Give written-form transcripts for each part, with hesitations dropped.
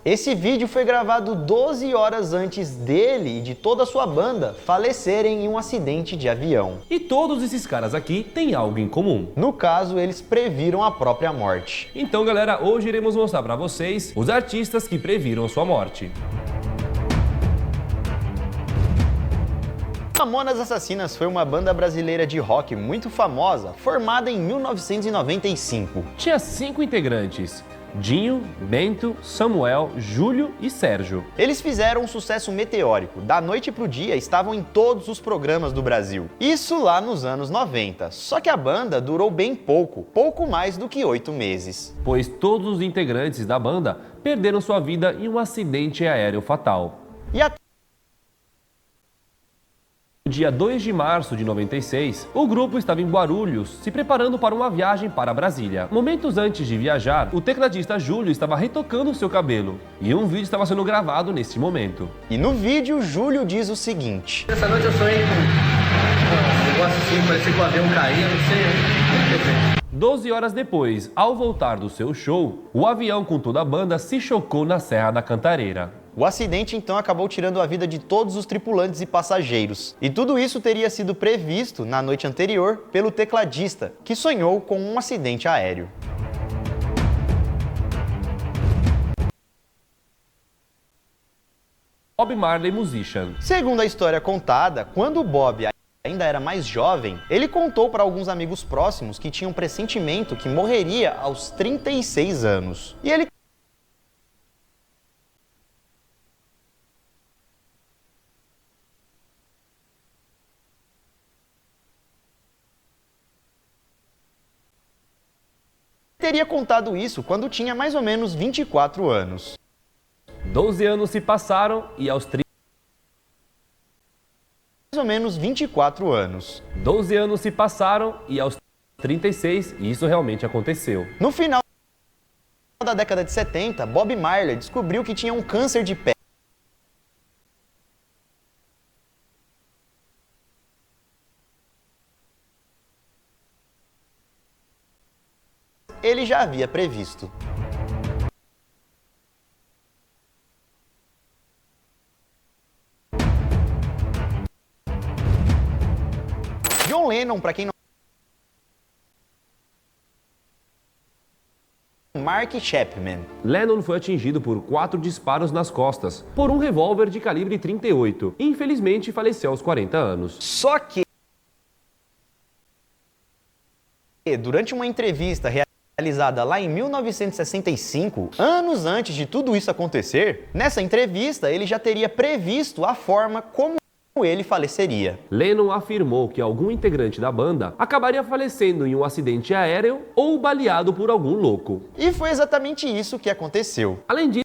Esse vídeo foi gravado 12 horas antes dele e de toda a sua banda falecerem em um acidente de avião. E todos esses caras aqui têm algo em comum. No caso, eles previram a própria morte. Então, galera, hoje iremos mostrar pra vocês os artistas que previram sua morte. Mamonas Assassinas foi uma banda brasileira de rock muito famosa, formada em 1995. Tinha 5 integrantes: Dinho, Bento, Samuel, Júlio e Sérgio. Eles fizeram um sucesso meteórico, da noite pro dia estavam em todos os programas do Brasil. Isso lá nos anos 90, só que a banda durou bem pouco mais do que 8 meses. Pois todos os integrantes da banda perderam sua vida em um acidente aéreo fatal. E até no dia 2 de março de 96, o grupo estava em Guarulhos, se preparando para uma viagem para Brasília. Momentos antes de viajar, o tecladista Júlio estava retocando seu cabelo, e um vídeo estava sendo gravado nesse momento. E no vídeo, Júlio diz o seguinte: Essa noite eu sonhei com um negócio assim, parecia que o avião caía, não sei. 12 horas depois, ao voltar do seu show, o avião com toda a banda se chocou na Serra da Cantareira. O acidente então acabou tirando a vida de todos os tripulantes e passageiros. E tudo isso teria sido previsto na noite anterior pelo tecladista, que sonhou com um acidente aéreo. Bob Marley Musician. Segundo a história contada, quando Bob ainda era mais jovem, ele contou para alguns amigos próximos que tinham um pressentimento que morreria aos 36 anos. E ele teria contado isso quando tinha mais ou menos 24 anos. 12 anos se passaram e aos 24 anos. 12 anos se passaram e aos 36, e isso realmente aconteceu. No final da década de 70, Bob Marley descobriu que tinha um câncer de pele. Ele já havia previsto. John Lennon, para quem não... Mark Chapman. Lennon foi atingido por 4 disparos nas costas, por um revólver de calibre 38, e infelizmente faleceu aos 40 anos. Só que, durante uma entrevista realizada lá em 1965, anos antes de tudo isso acontecer, nessa entrevista ele já teria previsto a forma como ele faleceria. Lennon afirmou que algum integrante da banda acabaria falecendo em um acidente aéreo ou baleado por algum louco. E foi exatamente isso que aconteceu. Além disso,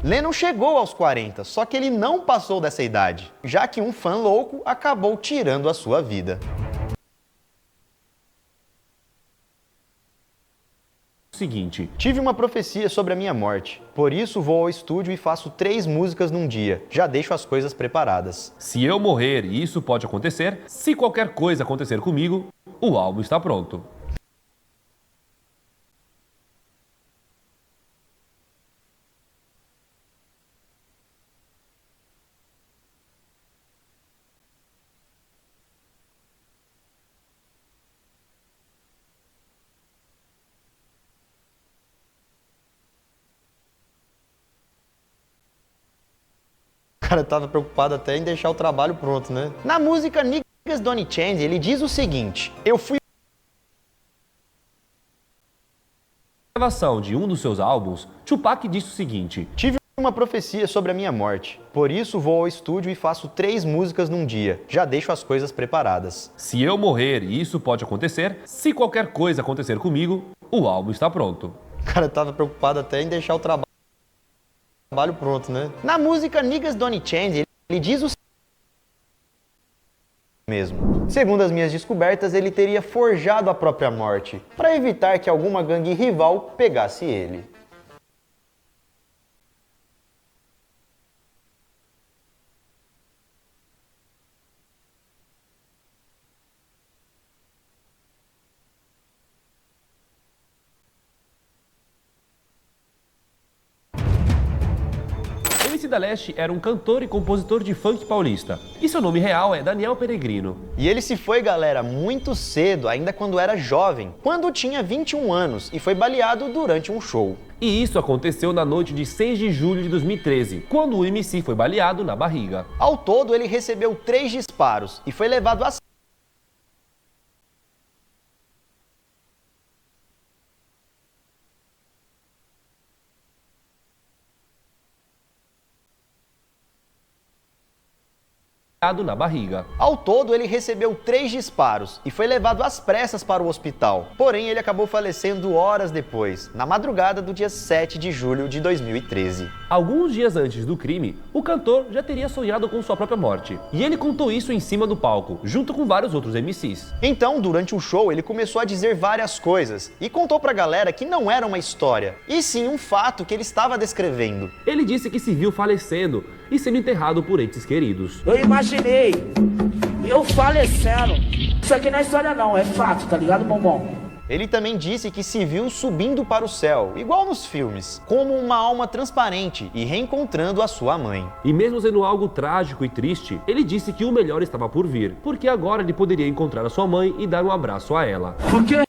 Lennon chegou aos 40, só que ele não passou dessa idade, já que um fã louco acabou tirando a sua vida. seguinte: tive uma profecia sobre a minha morte, por isso vou ao estúdio e faço 3 músicas num dia, já deixo as coisas preparadas. Se eu morrer e isso pode acontecer, se qualquer coisa acontecer comigo, o álbum está pronto. O cara tava preocupado até em deixar o trabalho pronto, né? Na música Niggas Don't Change, ele diz o seguinte: eu fui Na gravação de um dos seus álbuns, Tupac disse o seguinte: tive uma profecia sobre a minha morte, por isso vou ao estúdio e faço 3 músicas num dia, já deixo as coisas preparadas. se eu morrer e isso pode acontecer, se qualquer coisa acontecer comigo, o álbum está pronto. O cara tava preocupado até em deixar o trabalho pronto, né? Na música Niggas Don't Change, ele diz o mesmo. Segundo as minhas descobertas, ele teria forjado a própria morte, para evitar que alguma gangue rival pegasse ele. MC da Leste era um cantor e compositor de funk paulista, e seu nome real é Daniel Peregrino. E ele se foi, galera, muito cedo, ainda quando era jovem, quando tinha 21 anos e foi baleado durante um show. E isso aconteceu na noite de 6 de julho de 2013, quando o MC foi baleado na barriga. Ao todo, ele recebeu 3 disparos e foi levado a Na barriga. Ao todo, ele recebeu 3 disparos e foi levado às pressas para o hospital. Porém, ele acabou falecendo horas depois, na madrugada do dia 7 de julho de 2013. Alguns dias antes do crime, o cantor já teria sonhado com sua própria morte. E ele contou isso em cima do palco, junto com vários outros MCs. Então, durante o show, ele começou a dizer várias coisas e contou pra galera que não era uma história, e sim um fato que ele estava descrevendo. Ele disse que se viu falecendo e sendo enterrado por entes queridos. Eu imaginei eu falecendo. Isso aqui não é história não, é fato, tá ligado, bombom? Ele também disse que se viu subindo para o céu, igual nos filmes, como uma alma transparente e reencontrando a sua mãe. E mesmo sendo algo trágico e triste, ele disse que o melhor estava por vir, porque agora ele poderia encontrar a sua mãe e dar um abraço a ela. Por quê?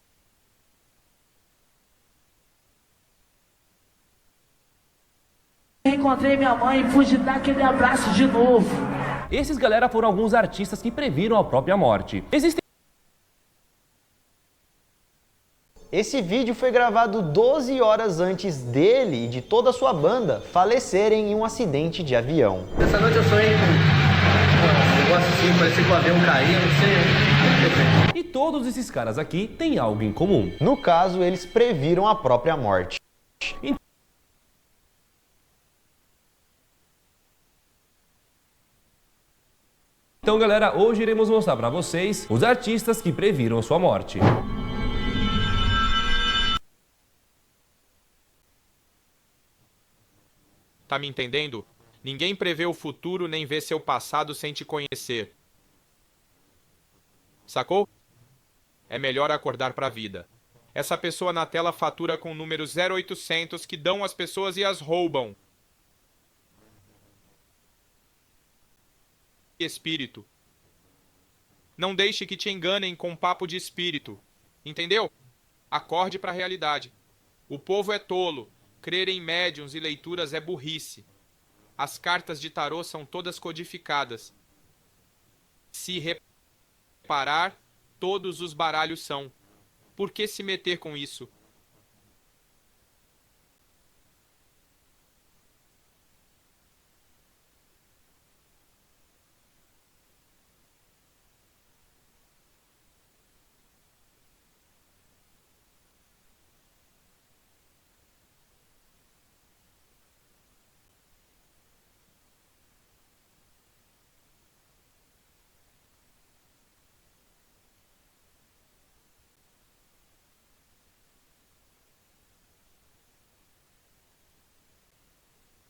Encontrei minha mãe e pude dar aquele abraço de novo. Esses, galera, foram alguns artistas que previram a própria morte. Esse vídeo foi gravado 12 horas antes dele e de toda a sua banda falecerem em um acidente de avião. Essa noite eu sonhei com um negócio assim, parecia que o avião caía, não sei. E todos esses caras aqui têm algo em comum. No caso, eles previram a própria morte. Então, galera, hoje iremos mostrar pra vocês os artistas que previram a sua morte. Tá me entendendo? Ninguém prevê o futuro nem vê seu passado sem te conhecer. Sacou? É melhor acordar pra vida. Essa pessoa na tela fatura com o número 0800 que dão às pessoas e as roubam. Espírito. Não deixe que te enganem com papo de espírito. Entendeu? Acorde pra realidade. O povo é tolo. Crer em médiuns e leituras é burrice. As cartas de tarô são todas codificadas. Se reparar, todos os baralhos são. Por que se meter com isso?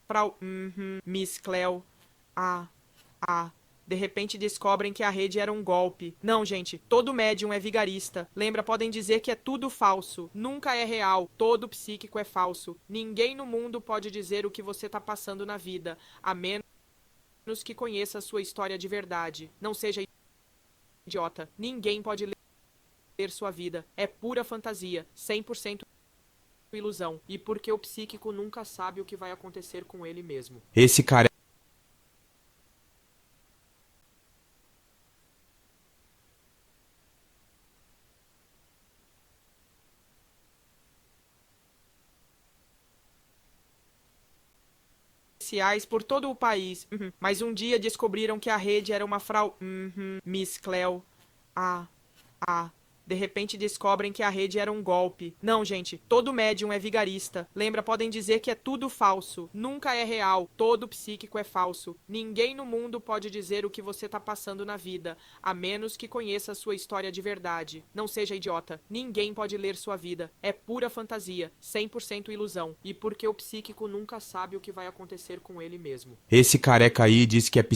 Frau Miss Cleo. De repente descobrem que a rede era um golpe. Não, gente, todo médium é vigarista. Lembra, podem dizer que é tudo falso. Nunca é real. Todo psíquico é falso. Ninguém no mundo pode dizer o que você tá passando na vida, a menos que conheça a sua história de verdade. Não seja idiota. Ninguém pode ler sua vida. É pura fantasia. 100% ilusão. E porque o psíquico nunca sabe o que vai acontecer com ele mesmo. Esse cara por todo o país. Mas um dia descobriram que a rede era uma Frau Miss Cleo. De repente descobrem que a rede era um golpe. Não, gente, todo médium é vigarista. Lembra, podem dizer que é tudo falso. Nunca é real. Todo psíquico é falso. Ninguém no mundo pode dizer o que você tá passando na vida, a menos que conheça a sua história de verdade. Não seja idiota. Ninguém pode ler sua vida. É pura fantasia. 100% ilusão. E porque o psíquico nunca sabe o que vai acontecer com ele mesmo. Esse careca aí disse que é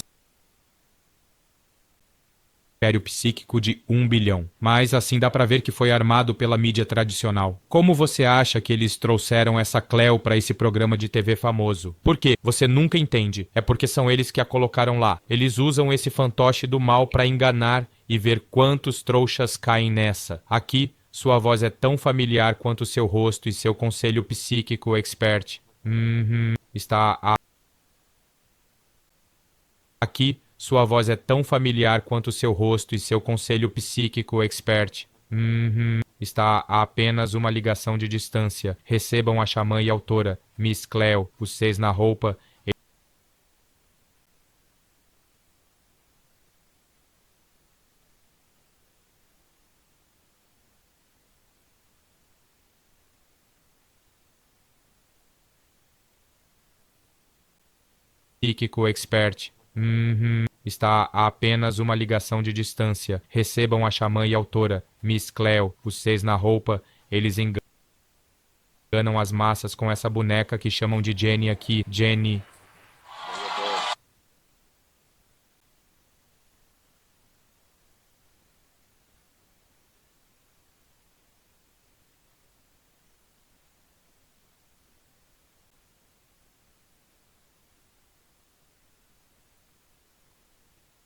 império psíquico de 1 bilhão. Mas assim dá pra ver que foi armado pela mídia tradicional. Como você acha que eles trouxeram essa Cleo pra esse programa de TV famoso? Por quê? Você nunca entende. É porque são eles que a colocaram lá. Eles usam esse fantoche do mal pra enganar e ver quantos trouxas caem nessa. Aqui, sua voz é tão familiar quanto seu rosto e seu conselho psíquico expert. Aqui, sua voz é tão familiar quanto seu rosto e seu conselho psíquico expert. Está a apenas uma ligação de distância. Recebam a xamã e autora, Miss Cleo, vocês na roupa. Psíquico expert. Está a apenas uma ligação de distância. Recebam a xamã e autora, Miss Cleo, vocês na roupa. Eles enganam as massas com essa boneca que chamam de Jenny aqui. Jenny.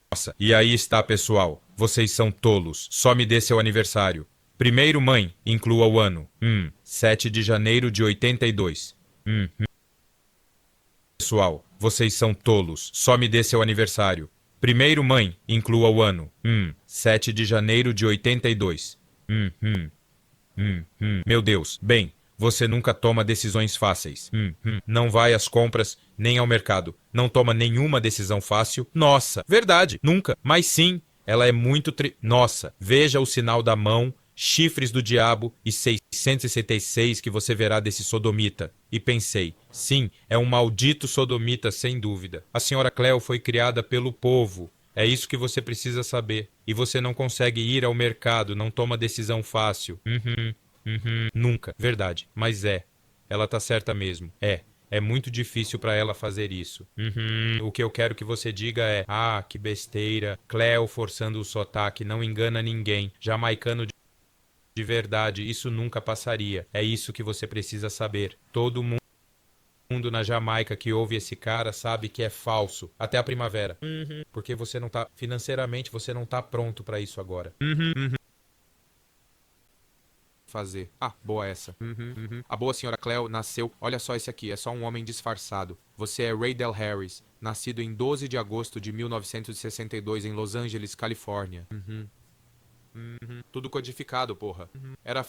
Nossa, e aí está, pessoal. Vocês são tolos. Só me dê seu aniversário. Primeiro, mãe, inclua o ano. 7 de janeiro de 82. Pessoal, vocês são tolos. Só me dê seu aniversário. Primeiro, mãe, inclua o ano. 7 de janeiro de 82. Meu Deus. Bem, você nunca toma decisões fáceis. Não vai às compras, nem ao mercado. Não toma nenhuma decisão fácil. Nossa, verdade, nunca. Mas sim, ela é muito Nossa, veja o sinal da mão, chifres do diabo e 666 que você verá desse sodomita. E pensei, sim, é um maldito sodomita sem dúvida. A senhora Cleo foi criada pelo povo. É isso que você precisa saber. E você não consegue ir ao mercado, não toma decisão fácil. Nunca. Verdade. Mas é. Ela tá certa mesmo. É muito difícil pra ela fazer isso. O que eu quero que você diga é: ah, que besteira. Cleo forçando o sotaque não engana ninguém. Jamaicano de verdade, isso nunca passaria. É isso que você precisa saber. Todo mundo na Jamaica que ouve esse cara sabe que é falso. Até a primavera. Porque você não tá... Financeiramente, você não tá pronto pra isso agora. Fazer. Ah, boa essa. A boa senhora Cleo nasceu... Olha só esse aqui, é só um homem disfarçado. Você é Ray Del Harris, nascido em 12 de agosto de 1962 em Los Angeles, Califórnia. Tudo codificado, porra. Era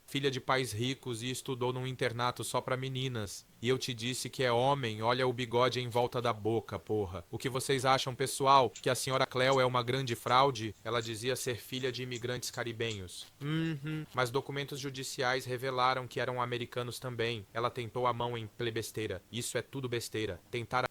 filha de pais ricos e estudou num internato só pra meninas. E eu te disse que é homem, olha o bigode em volta da boca, porra. O que vocês acham, pessoal? Que a senhora Cleo é uma grande fraude? Ela dizia ser filha de imigrantes caribenhos. Mas documentos judiciais revelaram que eram americanos também. Ela tentou a mão em plebesteira. Isso é tudo besteira. Tentar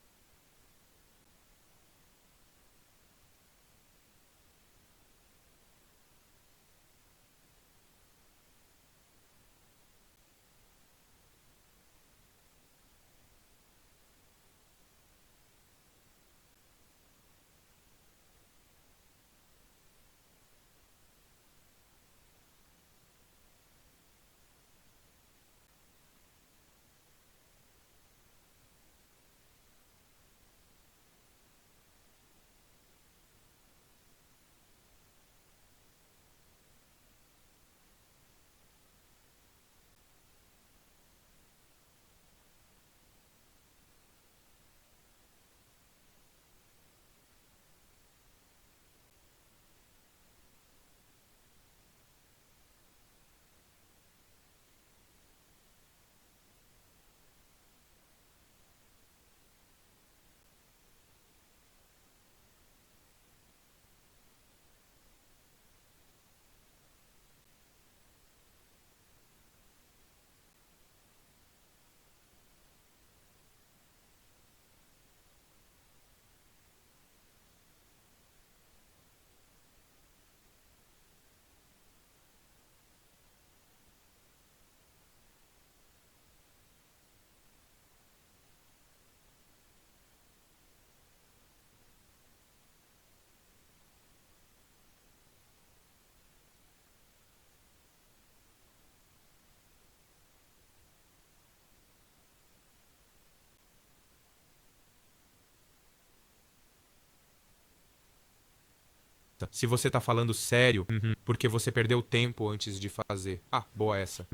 Nossa, se você tá falando sério, porque você perdeu tempo antes de fazer. Ah, boa essa.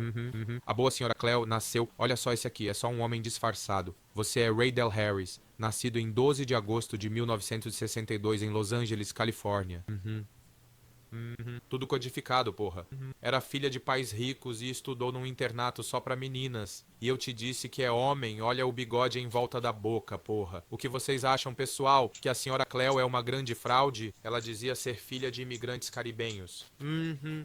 A boa senhora Cleo nasceu... Olha só esse aqui, é só um homem disfarçado. Você é Ray Del Harris, nascido em 12 de agosto de 1962 em Los Angeles, Califórnia. Tudo codificado, porra. Era filha de pais ricos e estudou num internato só pra meninas. E eu te disse que é homem, olha o bigode em volta da boca, porra. O que vocês acham, pessoal? Que a senhora Cleo é uma grande fraude? Ela dizia ser filha de imigrantes caribenhos.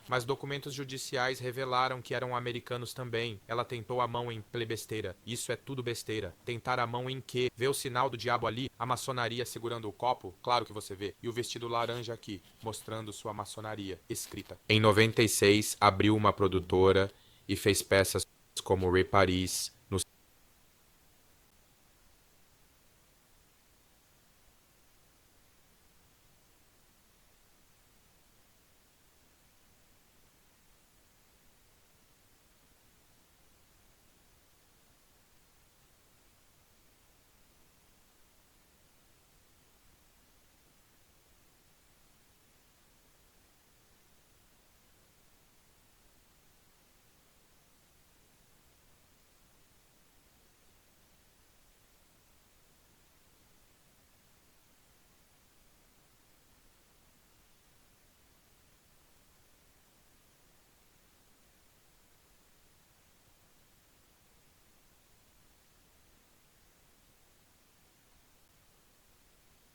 Mas documentos judiciais revelaram que eram americanos também. Ela tentou a mão em plebesteira. Isso é tudo besteira. Tentar a mão em quê? Vê o sinal do diabo ali? A maçonaria segurando o copo? Claro que você vê. E o vestido laranja aqui, mostrando sua maçonaria escrita. Em 96, abriu uma produtora e fez peças como Ray Paris, no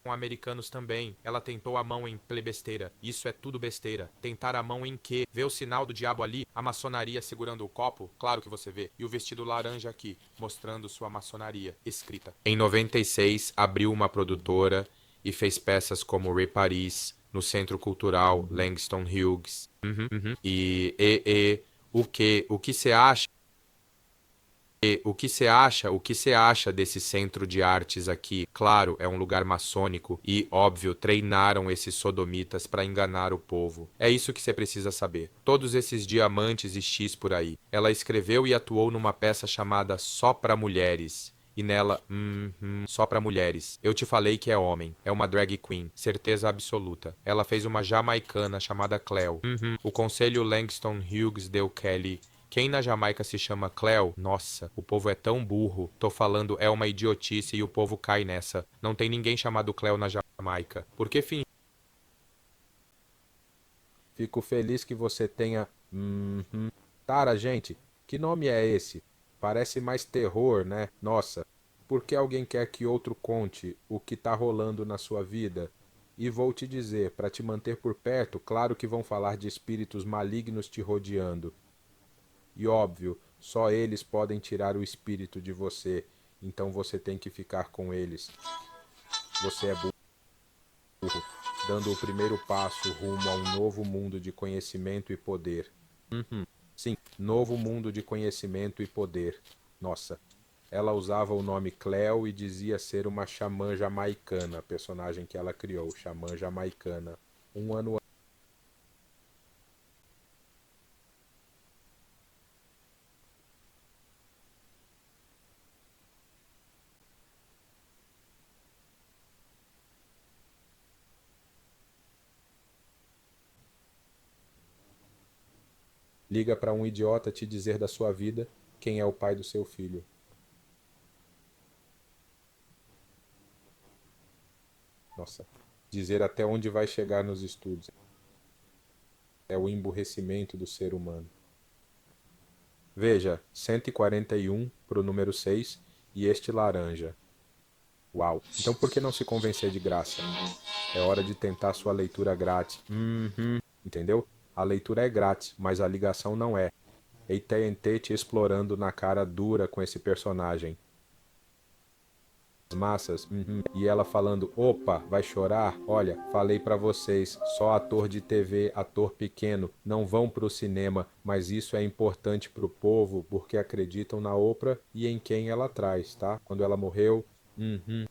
com americanos também. Ela tentou a mão em plebesteira. Isso é tudo besteira. Tentar a mão em quê? Vê o sinal do diabo ali? A maçonaria segurando o copo? Claro que você vê. E o vestido laranja aqui, mostrando sua maçonaria escrita. Em 96, abriu uma produtora e fez peças como Ray Paris, no Centro Cultural Langston Hughes. O que você acha? O que você acha desse centro de artes aqui? Claro, é um lugar maçônico e, óbvio, treinaram esses sodomitas para enganar o povo. É isso que você precisa saber. Todos esses diamantes e X por aí. Ela escreveu e atuou numa peça chamada Só pra Mulheres. E nela, só pra mulheres. Eu te falei que é homem. É uma drag queen. Certeza absoluta. Ela fez uma jamaicana chamada Cleo. O conselho Langston Hughes deu Kelly. Quem na Jamaica se chama Cleo? Nossa, o povo é tão burro. Tô falando, é uma idiotice e o povo cai nessa. Não tem ninguém chamado Cleo na Jamaica. Por que fim? Fico feliz que você tenha... Tara, gente, que nome é esse? Parece mais terror, né? Nossa, por que alguém quer que outro conte o que tá rolando na sua vida? E vou te dizer, para te manter por perto, claro que vão falar de espíritos malignos te rodeando. E óbvio, só eles podem tirar o espírito de você, então você tem que ficar com eles. Você é burro, dando o primeiro passo rumo a um novo mundo de conhecimento e poder. Sim, novo mundo de conhecimento e poder. Nossa, ela usava o nome Cleo e dizia ser uma xamã jamaicana, a personagem que ela criou, xamã jamaicana. Um ano liga para um idiota te dizer da sua vida quem é o pai do seu filho. Nossa, dizer até onde vai chegar nos estudos. É o emburrecimento do ser humano. Veja, 141 pro número 6 e este laranja. Uau, então por que não se convencer de graça? É hora de tentar sua leitura grátis. Entendeu? A leitura é grátis, mas a ligação não é. AT&T te explorando na cara dura com esse personagem. As massas, e ela falando, opa, vai chorar? Olha, falei pra vocês, só ator de TV, ator pequeno, não vão pro cinema, mas isso é importante pro povo, porque acreditam na Oprah e em quem ela traz, tá? Quando ela morreu,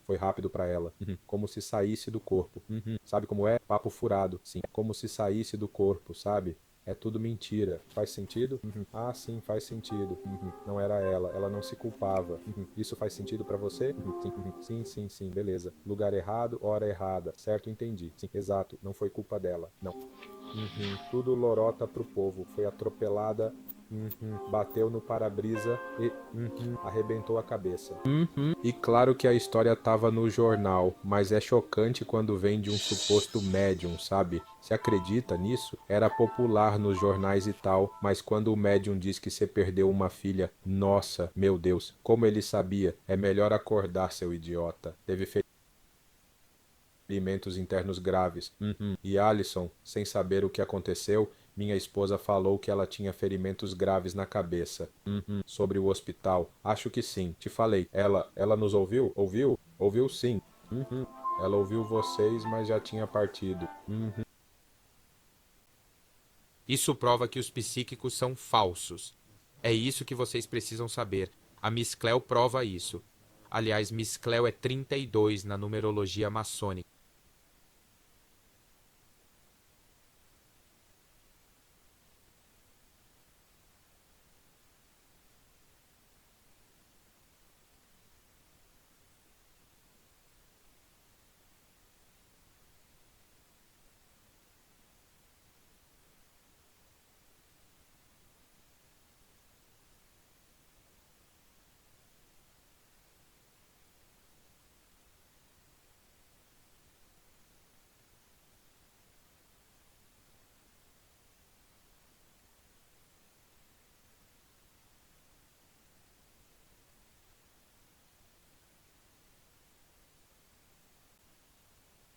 foi rápido pra ela. Como se saísse do corpo. Sabe como é? Papo furado. Sim, como se saísse do corpo, sabe? É tudo mentira. Faz sentido? Ah, sim, faz sentido. Não era ela não se culpava. Isso faz sentido pra você? Sim, beleza. Lugar errado, hora errada. Certo, entendi. Sim, exato, não foi culpa dela. Não. Tudo lorota pro povo. Foi atropelada. Bateu no para-brisa e arrebentou a cabeça. E claro que a história tava no jornal, mas é chocante quando vem de um suposto médium, sabe? Se acredita nisso? Era popular nos jornais e tal, mas quando o médium diz que você perdeu uma filha, nossa, meu Deus, como ele sabia? É melhor acordar, seu idiota. Teve ferimentos internos graves. E Alison, sem saber o que aconteceu, minha esposa falou que ela tinha ferimentos graves na cabeça. Sobre o hospital. Acho que sim. Te falei. Ela nos ouviu? Ouviu? Ouviu sim. Ela ouviu vocês, mas já tinha partido. Isso prova que os psíquicos são falsos. É isso que vocês precisam saber. A Miss Cleo prova isso. Aliás, Miss Cleo é 32 na numerologia maçônica.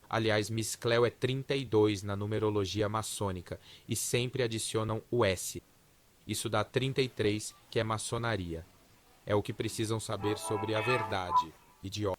Aliás, Miss Cleo é 32 na numerologia maçônica e sempre adicionam o S. Isso dá 33, que é maçonaria. É o que precisam saber sobre a verdade, idiota.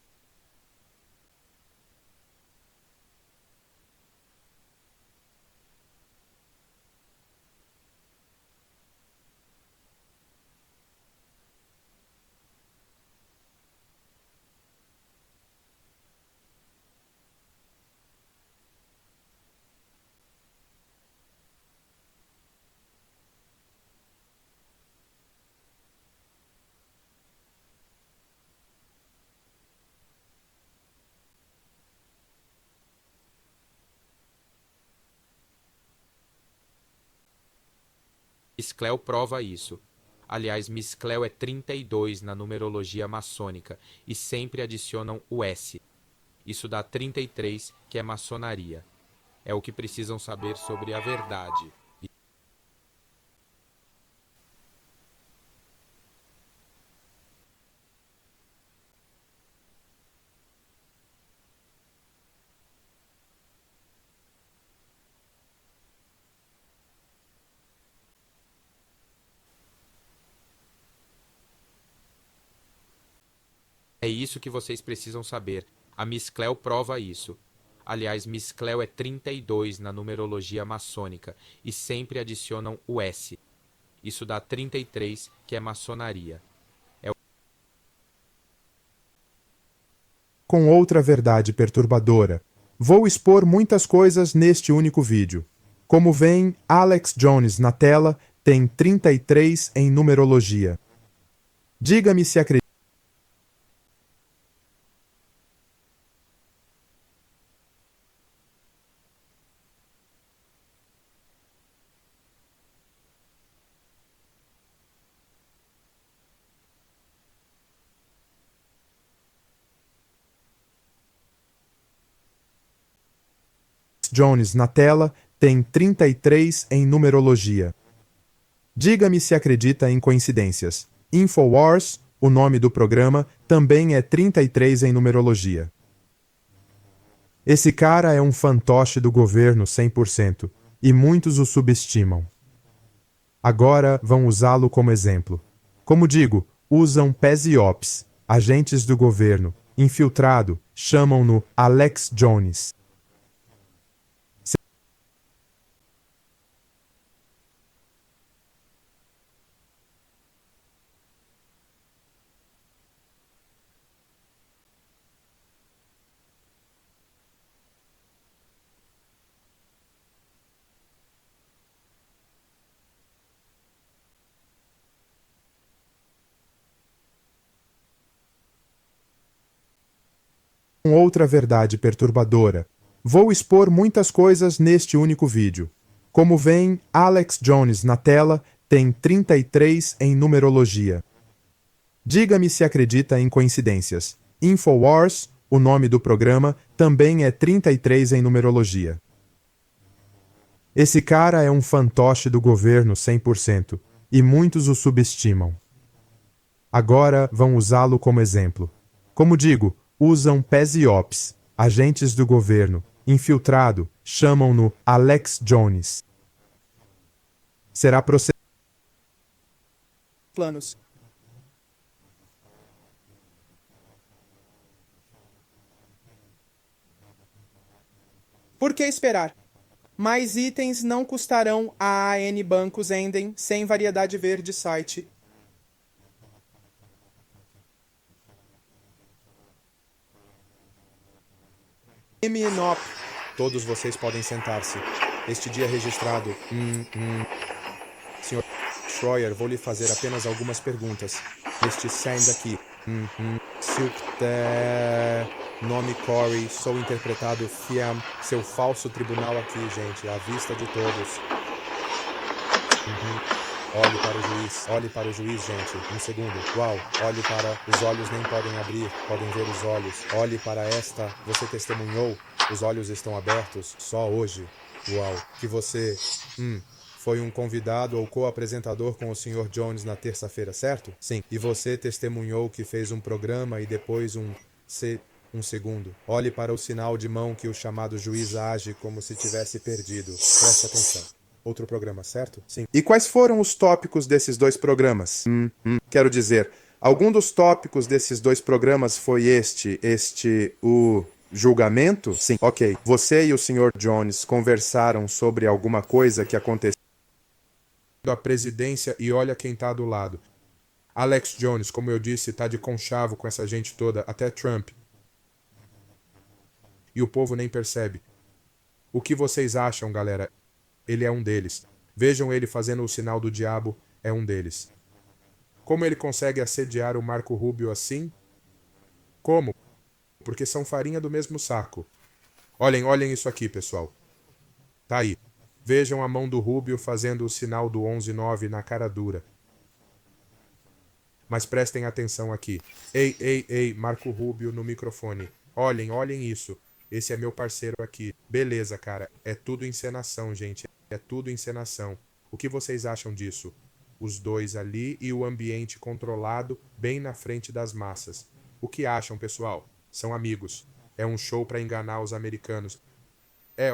Miss Cleo prova isso. Aliás, Miss Cleo é 32 na numerologia maçônica e sempre adicionam o S. Isso dá 33, que é maçonaria. É o que precisam saber sobre a verdade. É isso que vocês precisam saber. A Miss Cleo prova isso. Aliás, Miss Cleo é 32 na numerologia maçônica e sempre adicionam o S. Isso dá 33, que é maçonaria. Com outra verdade perturbadora. Vou expor muitas coisas neste único vídeo. Como vem, Alex Jones na tela tem 33 em numerologia. Diga-me se acredita. Jones na tela tem 33 em numerologia. Diga-me se acredita em coincidências. Infowars, o nome do programa, também é 33 em numerologia. Esse cara é um fantoche do governo 100%, e muitos o subestimam. Agora vão usá-lo como exemplo. Como digo, usam PES e OPS, agentes do governo, infiltrado, chamam-no Alex Jones. outra verdade perturbadora. Vou expor muitas coisas neste único vídeo. Como vem, Alex Jones na tela tem 33 em numerologia. Diga-me se acredita em coincidências. Infowars, o nome do programa, também é 33 em numerologia. Esse cara é um fantoche do governo 100%, e muitos o subestimam. Agora vão usá-lo como exemplo. Como digo, usam PES e OPS, agentes do governo, infiltrado, chamam-no Alex Jones. Será processado. Planos. Por que esperar? Mais itens não custarão a AN Bancos Enden sem variedade verde site. MNOP. Todos vocês podem sentar-se. Este dia registrado. Senhor Schroyer, vou lhe fazer apenas algumas perguntas. Este send aqui. Nome Corey, sou interpretado Fiam, seu falso tribunal aqui, gente, à vista de todos. Olhe para o juiz, gente, um segundo. Uau, olhe para, os olhos nem podem abrir, podem ver os olhos. Olhe para esta, você testemunhou, os olhos estão abertos, só hoje. Uau, que você, foi um convidado ou co-apresentador com o Sr. Jones na terça-feira, certo? Sim, e você testemunhou que fez um programa e depois um segundo. Olhe para o sinal de mão que o chamado juiz age como se tivesse perdido. Preste atenção. Outro programa, certo? Sim. E quais foram os tópicos desses dois programas? Quero dizer, algum dos tópicos desses dois programas foi o julgamento? Sim. Ok. Você e o Sr. Jones conversaram sobre alguma coisa que aconteceu a presidência e olha quem tá do lado. Alex Jones, como eu disse, tá de conchavo com essa gente toda, até Trump. E o povo nem percebe. O que vocês acham, galera? Ele é um deles. Vejam ele fazendo o sinal do diabo, é um deles. Como ele consegue assediar o Marco Rubio assim? Como? Porque são farinha do mesmo saco. Olhem isso aqui, pessoal. Tá aí. Vejam a mão do Rubio fazendo o sinal do 11-9 na cara dura. Mas prestem atenção aqui. Ei, Marco Rubio no microfone. Olhem isso. Esse é meu parceiro aqui. Beleza, cara. É tudo encenação, gente. É tudo encenação. O que vocês acham disso? Os dois ali e o ambiente controlado bem na frente das massas. O que acham, pessoal? São amigos. É um show pra enganar os americanos.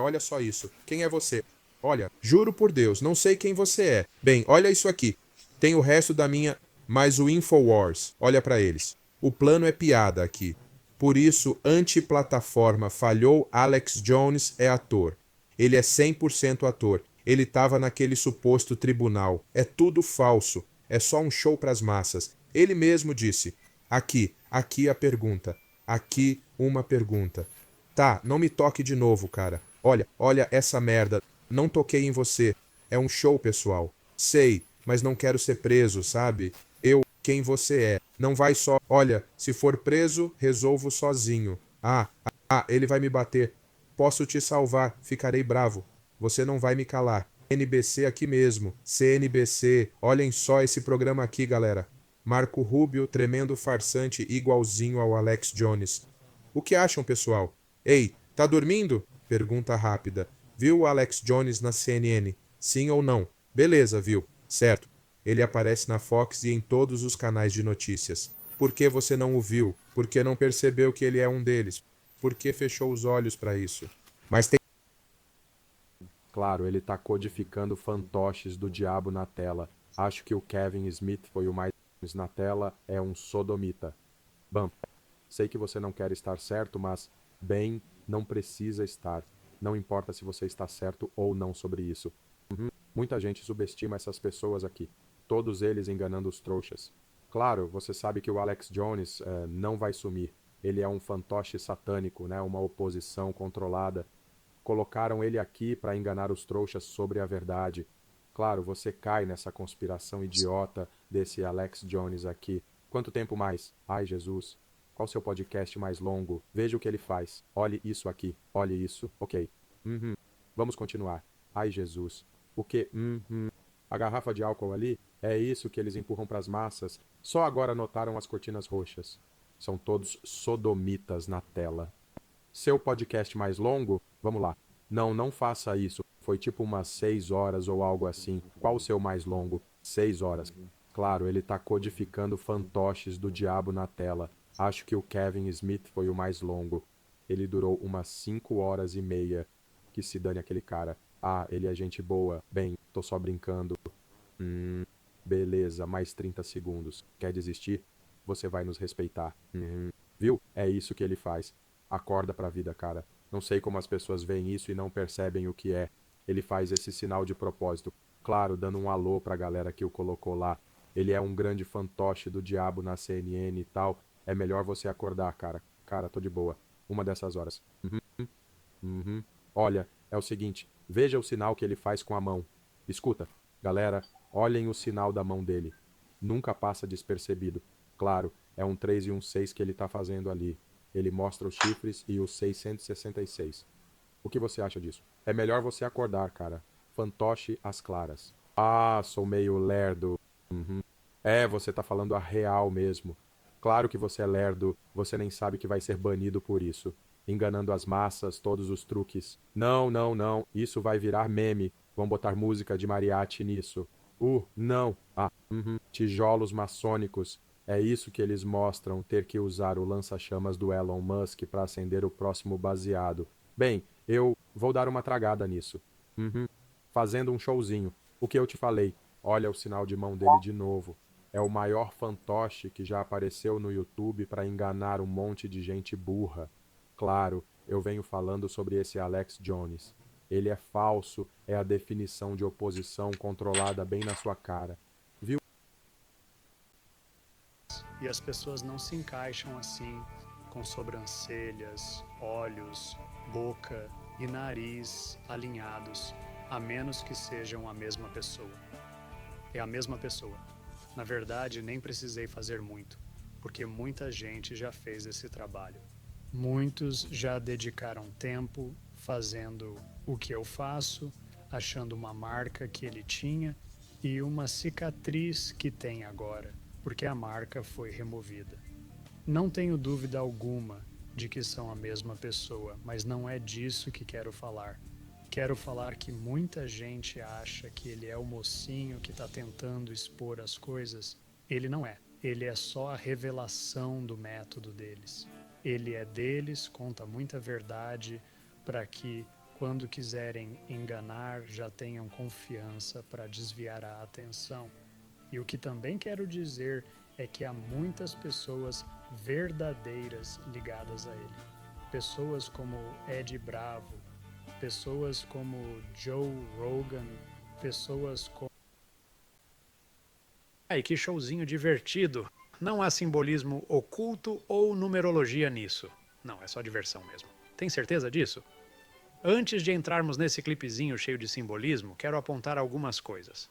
Olha só isso. Quem é você? Olha, juro por Deus, não sei quem você é. Bem, olha isso aqui. Tem o resto da minha... Mas o Infowars, olha pra eles. O plano é piada aqui. Por isso, anti-plataforma falhou, Alex Jones é ator. Ele é 100% ator. Ele tava naquele suposto tribunal. É tudo falso. É só um show pras massas. Ele mesmo disse. Aqui a pergunta. Aqui uma pergunta. Tá, não me toque de novo, cara. Olha essa merda. Não toquei em você. É um show, pessoal. Sei, mas não quero ser preso, sabe? Quem você é. Não vai só... Olha, se for preso, resolvo sozinho. Ele vai me bater. Posso te salvar, ficarei bravo. Você não vai me calar. NBC aqui mesmo. CNBC. Olhem só esse programa aqui, galera. Marco Rubio, tremendo farsante igualzinho ao Alex Jones. O que acham, pessoal? Ei, tá dormindo? Pergunta rápida. Viu o Alex Jones na CNN? Sim ou não? Beleza, viu. Certo. Ele aparece na Fox e em todos os canais de notícias. Por que você não o viu? Por que não percebeu que ele é um deles? Por que fechou os olhos para isso? Mas tem... Claro, ele tá codificando fantoches do diabo na tela. Acho que o Kevin Smith foi o mais na tela, é um sodomita. Bam, sei que você não quer estar certo, mas, bem, não precisa estar. Não importa se você está certo ou não sobre isso. Muita gente subestima essas pessoas aqui. Todos eles enganando os trouxas. Claro, você sabe que o Alex Jones não vai sumir. Ele é um fantoche satânico, né? Uma oposição controlada. Colocaram ele aqui para enganar os trouxas sobre a verdade. Claro, você cai nessa conspiração idiota desse Alex Jones aqui. Quanto tempo mais? Ai, Jesus. Qual o seu podcast mais longo? Veja o que ele faz. Olhe isso aqui. Olhe isso. Ok. Vamos continuar. Ai, Jesus. O que? A garrafa de álcool ali? É isso que eles empurram para as massas. Só agora notaram as cortinas roxas. São todos sodomitas na tela. Seu podcast mais longo? Vamos lá. Não, não faça isso. Foi tipo umas 6 horas ou algo assim. Qual o seu mais longo? 6 horas. Claro, ele tá codificando fantoches do diabo na tela. Acho que o Kevin Smith foi o mais longo. Ele durou umas 5 horas e meia. Que se dane aquele cara. Ah, ele é gente boa. Bem, tô só brincando. Beleza, mais 30 segundos. Quer desistir? Você vai nos respeitar. Viu? É isso que ele faz. Acorda pra vida, cara. Não sei como as pessoas veem isso e não percebem o que é. Ele faz esse sinal de propósito. Claro, dando um alô pra galera que o colocou lá. Ele é um grande fantoche do diabo na CNN e tal. É melhor você acordar, cara. Cara, tô de boa. Uma dessas horas. Olha, é o seguinte. Veja o sinal que ele faz com a mão. Escuta, galera, olhem o sinal da mão dele. Nunca passa despercebido. Claro, é um 3 e um 6 que ele tá fazendo ali. Ele mostra os chifres e os 666. O que você acha disso? É melhor você acordar, cara. Fantoche às claras. Ah, sou meio lerdo. É, você tá falando a real mesmo. Claro que você é lerdo, você nem sabe que vai ser banido por isso. Enganando as massas, todos os truques. Não, não, não, isso vai virar meme. Vão botar música de mariachi nisso. Não. Tijolos maçônicos. É isso que eles mostram, ter que usar o lança-chamas do Elon Musk para acender o próximo baseado. Bem, eu vou dar uma tragada nisso. Fazendo um showzinho. O que eu te falei? Olha o sinal de mão dele de novo. É o maior fantoche que já apareceu no YouTube para enganar um monte de gente burra. Claro, eu venho falando sobre esse Alex Jones. Ele é falso, é a definição de oposição controlada bem na sua cara. Viu? E as pessoas não se encaixam assim, com sobrancelhas, olhos, boca e nariz alinhados, a menos que sejam a mesma pessoa. É a mesma pessoa. Na verdade, nem precisei fazer muito, porque muita gente já fez esse trabalho. Muitos já dedicaram tempo fazendo o que eu faço, achando uma marca que ele tinha e uma cicatriz que tem agora, porque a marca foi removida. Não tenho dúvida alguma de que são a mesma pessoa, mas não é disso que quero falar. Quero falar que muita gente acha que ele é o mocinho que está tentando expor as coisas. Ele não é. Ele é só a revelação do método deles. Ele é deles, conta muita verdade para que, quando quiserem enganar, já tenham confiança para desviar a atenção. E o que também quero dizer é que há muitas pessoas verdadeiras ligadas a ele. Pessoas como Ed Bravo, pessoas como Joe Rogan, pessoas como... Ai, que showzinho divertido! Não há simbolismo oculto ou numerologia nisso. Não, é só diversão mesmo. Tem certeza disso? Antes de entrarmos nesse clipezinho cheio de simbolismo, quero apontar algumas coisas.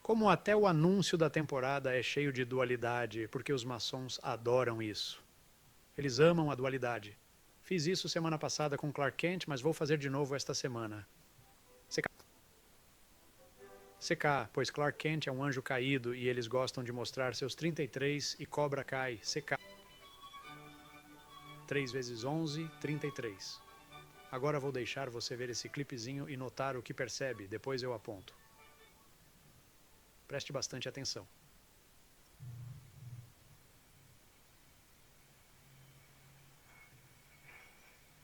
Como até o anúncio da temporada é cheio de dualidade, porque os maçons adoram isso. Eles amam a dualidade. Fiz isso semana passada com Clark Kent, mas vou fazer de novo esta semana. CK, pois Clark Kent é um anjo caído e eles gostam de mostrar seus 33 e Cobra Kai, CK. 3 vezes 11, 33. Agora vou deixar você ver esse clipezinho e notar o que percebe, depois eu aponto. Preste bastante atenção.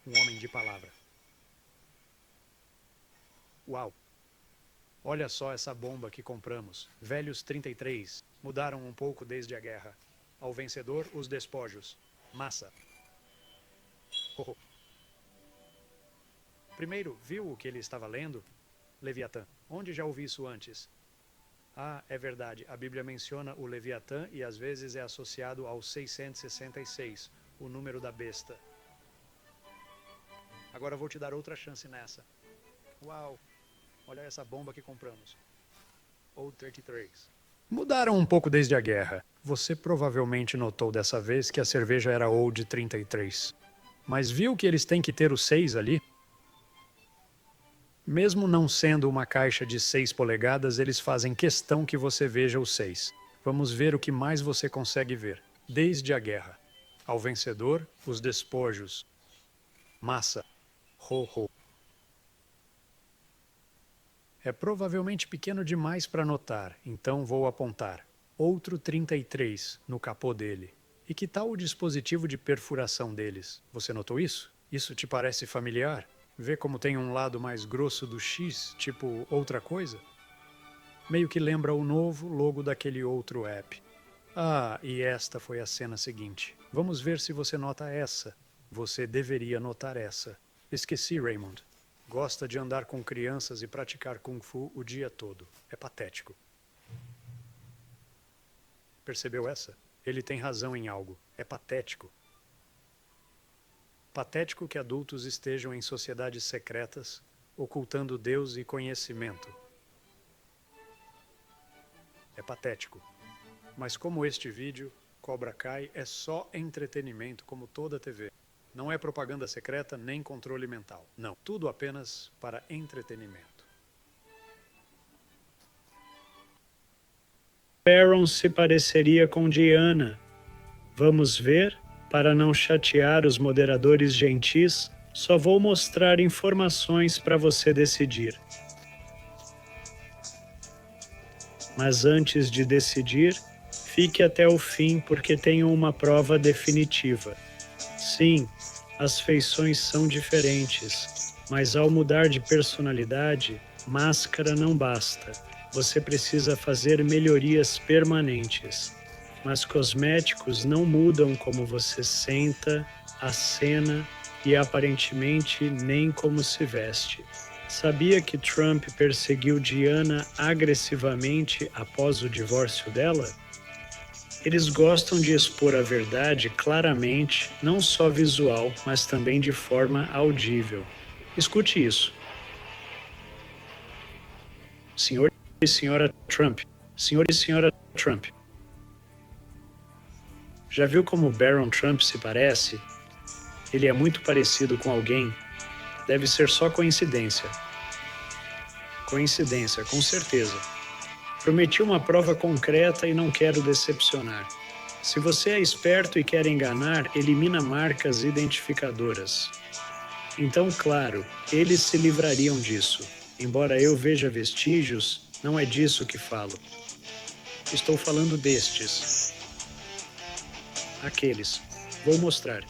Um homem de palavra. Uau! Olha só essa bomba que compramos. Velhos 33. Mudaram um pouco desde a guerra. Ao vencedor, os despojos. Massa. Oh. Primeiro, viu o que ele estava lendo? Leviatã. Onde já ouvi isso antes? Ah, é verdade. A Bíblia menciona o Leviatã e às vezes é associado ao 666, o número da besta. Agora vou te dar outra chance nessa. Uau! Olha essa bomba que compramos. Old 33. Mudaram um pouco desde a guerra. Você provavelmente notou dessa vez que a cerveja era Old 33. Mas viu que eles têm que ter o 6 ali? Mesmo não sendo uma caixa de 6 polegadas, eles fazem questão que você veja o 6. Vamos ver o que mais você consegue ver. Desde a guerra. Ao vencedor, os despojos. Massa. Ho, ho. É provavelmente pequeno demais para notar, então vou apontar. Outro 33 no capô dele. E que tal o dispositivo de perfuração deles? Você notou isso? Isso te parece familiar? Vê como tem um lado mais grosso do X, tipo outra coisa? Meio que lembra o novo logo daquele outro app. Ah, e esta foi a cena seguinte. Vamos ver se você nota essa. Você deveria notar essa. Esqueci, Raymond. Gosta de andar com crianças e praticar Kung Fu o dia todo. É patético. Percebeu essa? Ele tem razão em algo. É patético. Patético que adultos estejam em sociedades secretas, ocultando Deus e conhecimento. É patético. Mas como este vídeo, Cobra Kai é só entretenimento como toda a TV. Não é propaganda secreta nem controle mental. Não, tudo apenas para entretenimento. Baron se pareceria com Diana. Vamos ver? Para não chatear os moderadores gentis, só vou mostrar informações para você decidir. Mas antes de decidir, fique até o fim porque tenho uma prova definitiva. Sim, as feições são diferentes, mas ao mudar de personalidade, máscara não basta. Você precisa fazer melhorias permanentes. Mas cosméticos não mudam como você senta, acena e aparentemente nem como se veste. Sabia que Trump perseguiu Diana agressivamente após o divórcio dela? Eles gostam de expor a verdade claramente, não só visual, mas também de forma audível. Escute isso. Senhor e senhora Trump. Senhor e senhora Trump. Já viu como Baron Trump se parece? Ele é muito parecido com alguém. Deve ser só coincidência. Coincidência, com certeza. Prometi uma prova concreta e não quero decepcionar. Se você é esperto e quer enganar, elimina marcas identificadoras. Então, claro, eles se livrariam disso. Embora eu veja vestígios, não é disso que falo. Estou falando destes. Aqueles. Vou mostrar.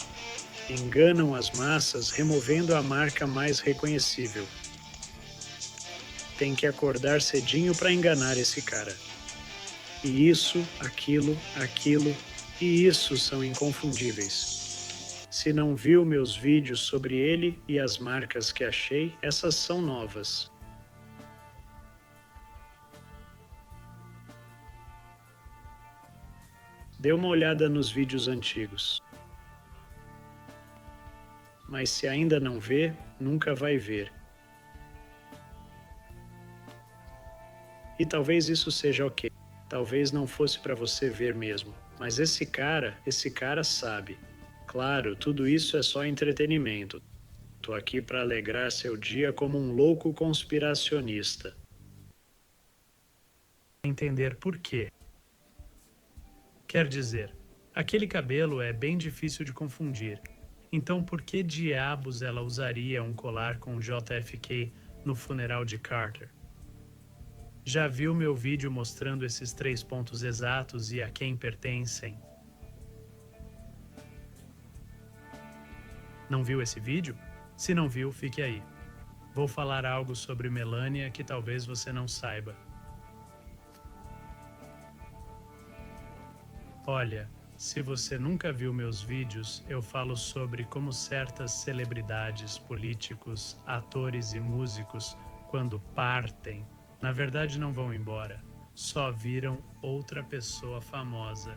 Enganam as massas removendo a marca mais reconhecível. Tem que acordar cedinho para enganar esse cara. E isso, aquilo e isso são inconfundíveis. Se não viu meus vídeos sobre ele e as marcas que achei, essas são novas. Dê uma olhada nos vídeos antigos. Mas se ainda não vê, nunca vai ver. E talvez isso seja ok. Talvez não fosse para você ver mesmo. Mas esse cara sabe. Claro, tudo isso é só entretenimento. Tô aqui para alegrar seu dia como um louco conspiracionista. Entender por quê. Quer dizer, aquele cabelo é bem difícil de confundir. Então por que diabos ela usaria um colar com JFK no funeral de Carter? Já viu meu vídeo mostrando esses 3 pontos exatos e a quem pertencem? Não viu esse vídeo? Se não viu, fique aí. Vou falar algo sobre Melania que talvez você não saiba. Olha, se você nunca viu meus vídeos, eu falo sobre como certas celebridades, políticos, atores e músicos, quando partem, na verdade não vão embora, só viram outra pessoa famosa.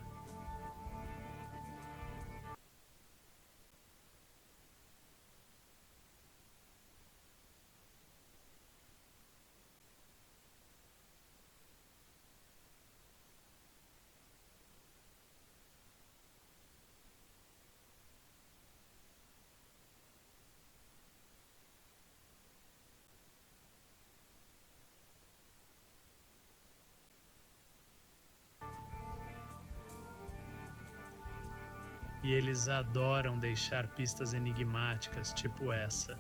E eles adoram deixar pistas enigmáticas, tipo essa.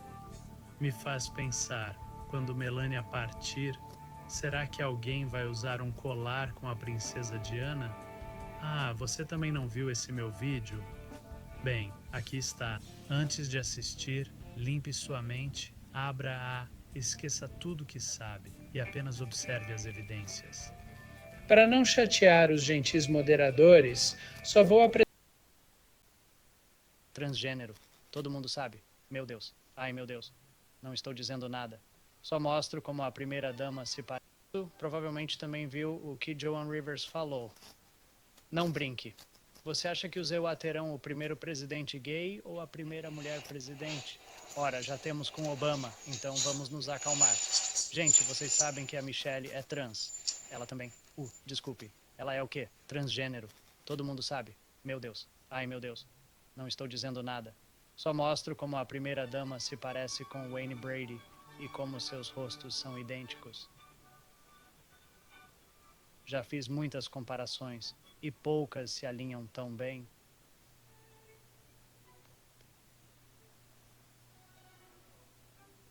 Me faz pensar, quando Melania partir, será que alguém vai usar um colar com a princesa Diana? Ah, você também não viu esse meu vídeo? Bem, aqui está. Antes de assistir, limpe sua mente, abra-a, esqueça tudo que sabe e apenas observe as evidências. Para não chatear os gentis moderadores, só vou apresentar. Transgênero. Todo mundo sabe. Meu Deus. Ai, meu Deus. Não estou dizendo nada. Só mostro como a primeira dama se parece. Provavelmente também viu o que Joan Rivers falou. Não brinque. Você acha que os EUA terão o primeiro presidente gay ou a primeira mulher presidente? Ora, já temos com Obama, então vamos nos acalmar. Gente, vocês sabem que a Michelle é trans. Ela também. Desculpe. Ela é o quê? Transgênero. Todo mundo sabe. Meu Deus. Ai, meu Deus. Não estou dizendo nada. Só mostro como a primeira dama se parece com Wayne Brady e como seus rostos são idênticos. Já fiz muitas comparações e poucas se alinham tão bem.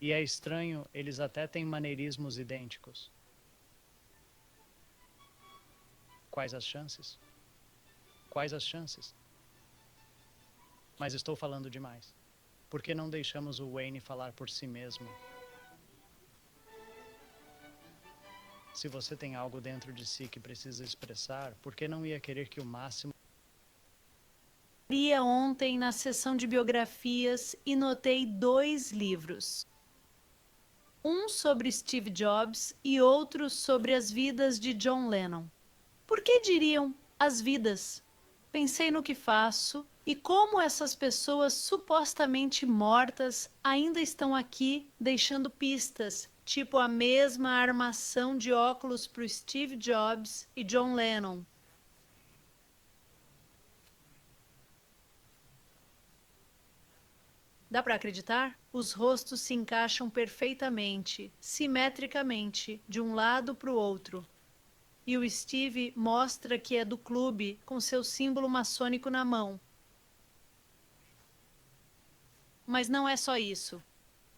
E é estranho, eles até têm maneirismos idênticos. Quais as chances? Quais as chances? Mas estou falando demais. Por que não deixamos o Wayne falar por si mesmo? Se você tem algo dentro de si que precisa expressar, por que não ia querer que o máximo... Li ontem na sessão de biografias e notei 2 livros. Um sobre Steve Jobs e outro sobre as vidas de John Lennon. Por que diriam as vidas? Pensei no que faço e como essas pessoas supostamente mortas ainda estão aqui deixando pistas, tipo a mesma armação de óculos para o Steve Jobs e John Lennon. Dá para acreditar? Os rostos se encaixam perfeitamente, simetricamente, de um lado para o outro. E o Steve mostra que é do clube com seu símbolo maçônico na mão. Mas não é só isso.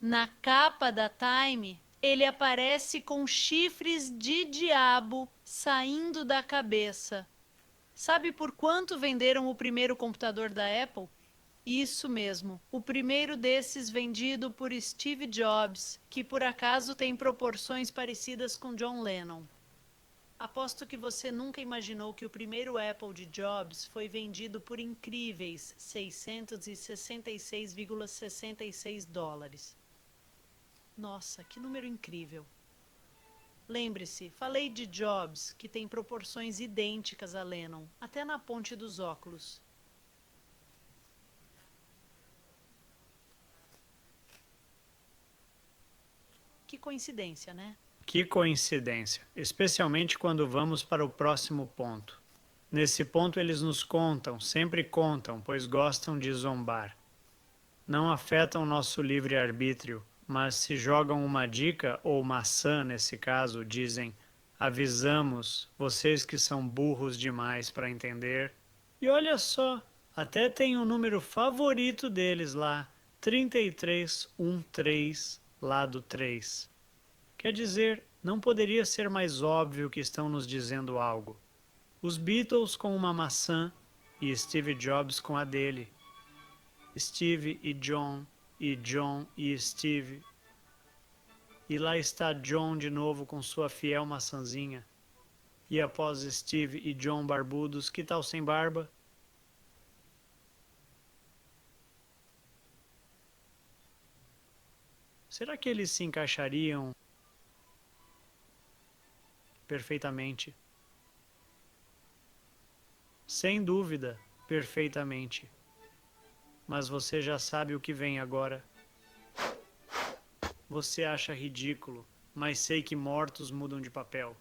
Na capa da Time, ele aparece com chifres de diabo saindo da cabeça. Sabe por quanto venderam o primeiro computador da Apple? Isso mesmo, o primeiro desses vendido por Steve Jobs, que por acaso tem proporções parecidas com John Lennon. Aposto que você nunca imaginou que o primeiro Apple de Jobs foi vendido por incríveis $666,66. Nossa, que número incrível. Lembre-se, falei de Jobs, que tem proporções idênticas a Lennon, até na ponte dos óculos. Que coincidência, né? Que coincidência, especialmente quando vamos para o próximo ponto. Nesse ponto eles nos contam, sempre contam, pois gostam de zombar. Não afetam nosso livre-arbítrio, mas se jogam uma dica, ou maçã nesse caso, dizem: avisamos, vocês que são burros demais para entender. E olha só, até tem um número favorito deles lá, 3313, lado 3. Quer dizer, não poderia ser mais óbvio que estão nos dizendo algo. Os Beatles com uma maçã e Steve Jobs com a dele. Steve e John e Steve. E lá está John de novo com sua fiel maçãzinha. E após Steve e John barbudos, que tal sem barba? Será que eles se encaixariam perfeitamente? Sem dúvida, perfeitamente. Mas você já sabe o que vem agora. Você acha ridículo, mas sei que mortos mudam de papel.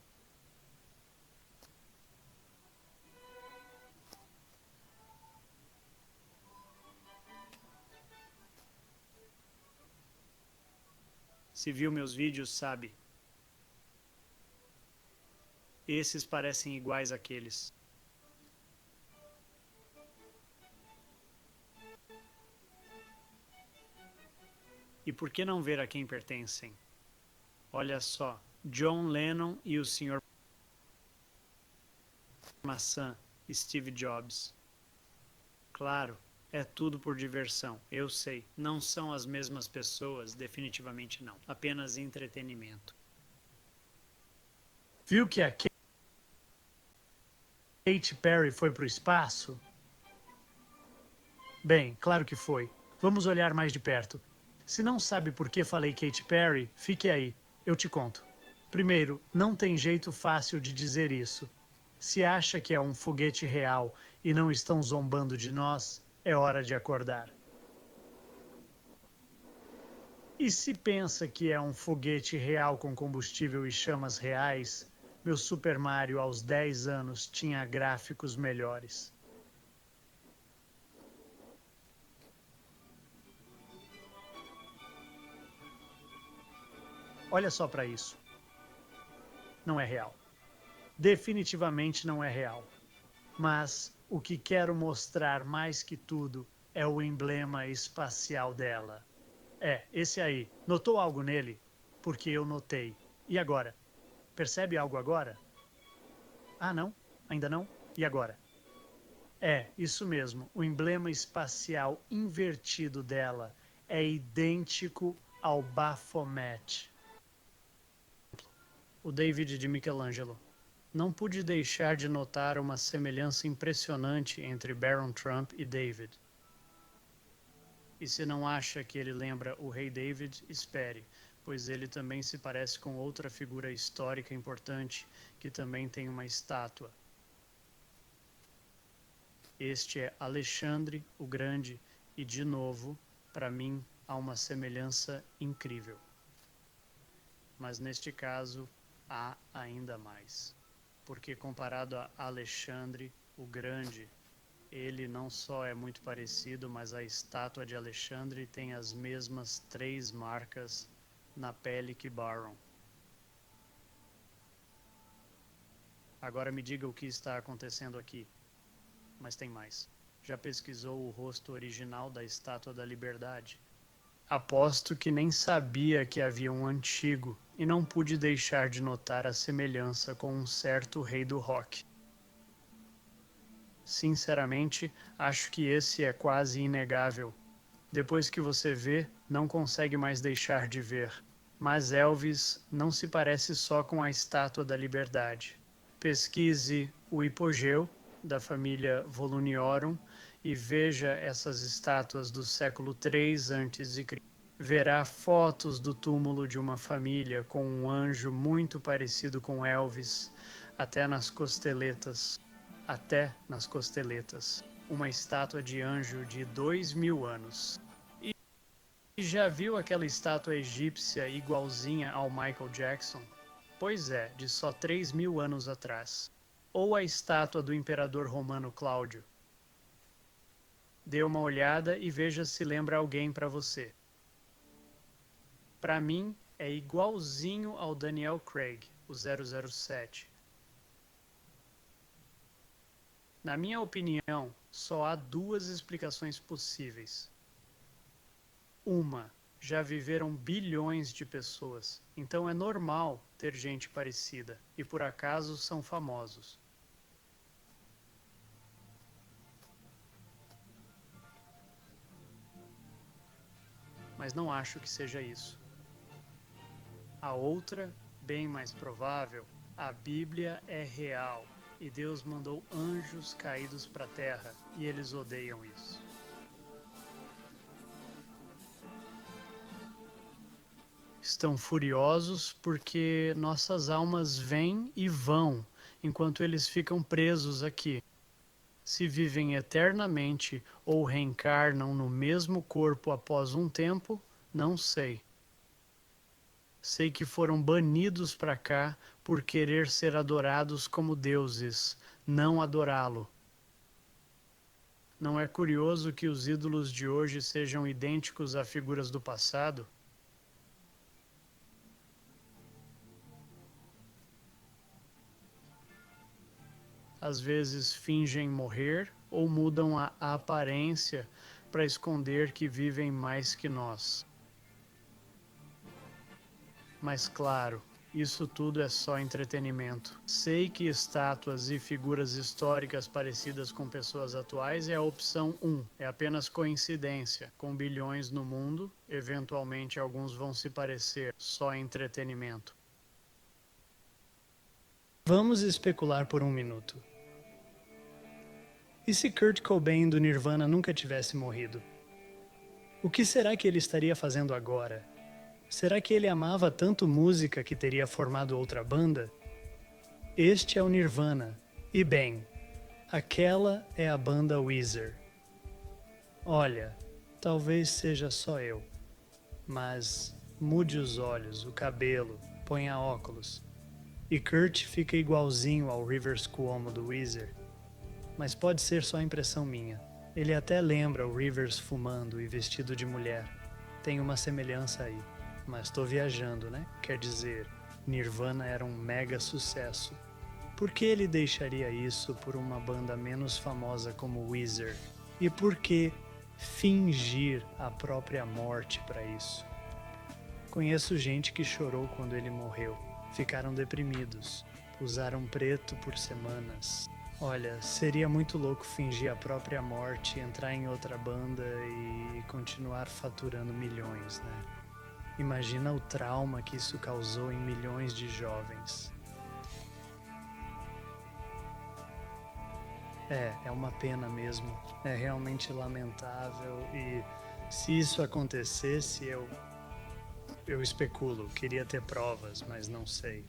Se viu meus vídeos, sabe. Esses parecem iguais àqueles. E por que não ver a quem pertencem? Olha só, John Lennon e o Sr. Maçã, Steve Jobs. Claro, é tudo por diversão, eu sei. Não são as mesmas pessoas, definitivamente não. Apenas entretenimento. Viu que a Katy Perry foi para o espaço? Bem, claro que foi. Vamos olhar mais de perto. Se não sabe por que falei Katy Perry, fique aí, eu te conto. Primeiro, não tem jeito fácil de dizer isso. Se acha que é um foguete real e não estão zombando de nós, é hora de acordar. E se pensa que é um foguete real com combustível e chamas reais, meu Super Mario aos 10 anos tinha gráficos melhores. Olha só para isso. Não é real. Definitivamente não é real. Mas o que quero mostrar mais que tudo é o emblema espacial dela. É, esse aí. Notou algo nele? Porque eu notei. E agora? Percebe algo agora? Ah, não? Ainda não? E agora? É, isso mesmo. O emblema espacial invertido dela é idêntico ao Baphomet. O David de Michelangelo. Não pude deixar de notar uma semelhança impressionante entre Baron Trump e David. E se não acha que ele lembra o rei David, espere, pois ele também se parece com outra figura histórica importante que também tem uma estátua. Este é Alexandre o Grande e, de novo, para mim, há uma semelhança incrível. Mas neste caso, há ainda mais. Porque comparado a Alexandre o Grande, ele não só é muito parecido, mas a estátua de Alexandre tem as mesmas 3 marcas na pele que Baron. Agora me diga o que está acontecendo aqui. Mas tem mais. Já pesquisou o rosto original da Estátua da Liberdade? Aposto que nem sabia que havia um antigo, e não pude deixar de notar a semelhança com um certo rei do rock. Sinceramente, acho que esse é quase inegável. Depois que você vê, não consegue mais deixar de ver. Mas Elvis não se parece só com a Estátua da Liberdade. Pesquise o hipogeu da família Voluniorum e veja essas estátuas do século III a.C. Verá fotos do túmulo de uma família com um anjo muito parecido com Elvis, até nas costeletas. Uma estátua de anjo de 2000 anos. E já viu aquela estátua egípcia igualzinha ao Michael Jackson? Pois é, de só 3000 anos atrás. Ou a estátua do imperador romano Cláudio. Dê uma olhada e veja se lembra alguém para você. Para mim, é igualzinho ao Daniel Craig, o 007. Na minha opinião, só há 2 explicações possíveis. Uma, já viveram bilhões de pessoas, então é normal ter gente parecida, e por acaso são famosos. Mas não acho que seja isso. A outra, bem mais provável, a Bíblia é real. E Deus mandou anjos caídos para a terra, e eles odeiam isso. Estão furiosos porque nossas almas vêm e vão, enquanto eles ficam presos aqui. Se vivem eternamente ou reencarnam no mesmo corpo após um tempo, não sei. Sei que foram banidos para cá por querer ser adorados como deuses, não adorá-lo. Não é curioso que os ídolos de hoje sejam idênticos a figuras do passado? Às vezes fingem morrer ou mudam a aparência para esconder que vivem mais que nós. Mas claro, isso tudo é só entretenimento. Sei que estátuas e figuras históricas parecidas com pessoas atuais é a opção 1. É apenas coincidência. Com bilhões no mundo, eventualmente alguns vão se parecer. Só entretenimento. Vamos especular por um minuto. E se Kurt Cobain do Nirvana nunca tivesse morrido? O que será que ele estaria fazendo agora? Será que ele amava tanto música que teria formado outra banda? Este é o Nirvana. E bem, aquela é a banda Weezer. Olha, talvez seja só eu. Mas mude os olhos, o cabelo, ponha óculos. E Kurt fica igualzinho ao Rivers Cuomo do Weezer. Mas pode ser só impressão minha. Ele até lembra o Rivers fumando e vestido de mulher. Tem uma semelhança aí. Mas tô viajando, né? Quer dizer, Nirvana era um mega sucesso. Por que ele deixaria isso por uma banda menos famosa como Weezer? E por que fingir a própria morte para isso? Conheço gente que chorou quando ele morreu. Ficaram deprimidos. Usaram preto por semanas. Olha, seria muito louco fingir a própria morte, entrar em outra banda e continuar faturando milhões, né? Imagina o trauma que isso causou em milhões de jovens. É uma pena mesmo. É realmente lamentável e se isso acontecesse, eu especulo, queria ter provas, mas não sei.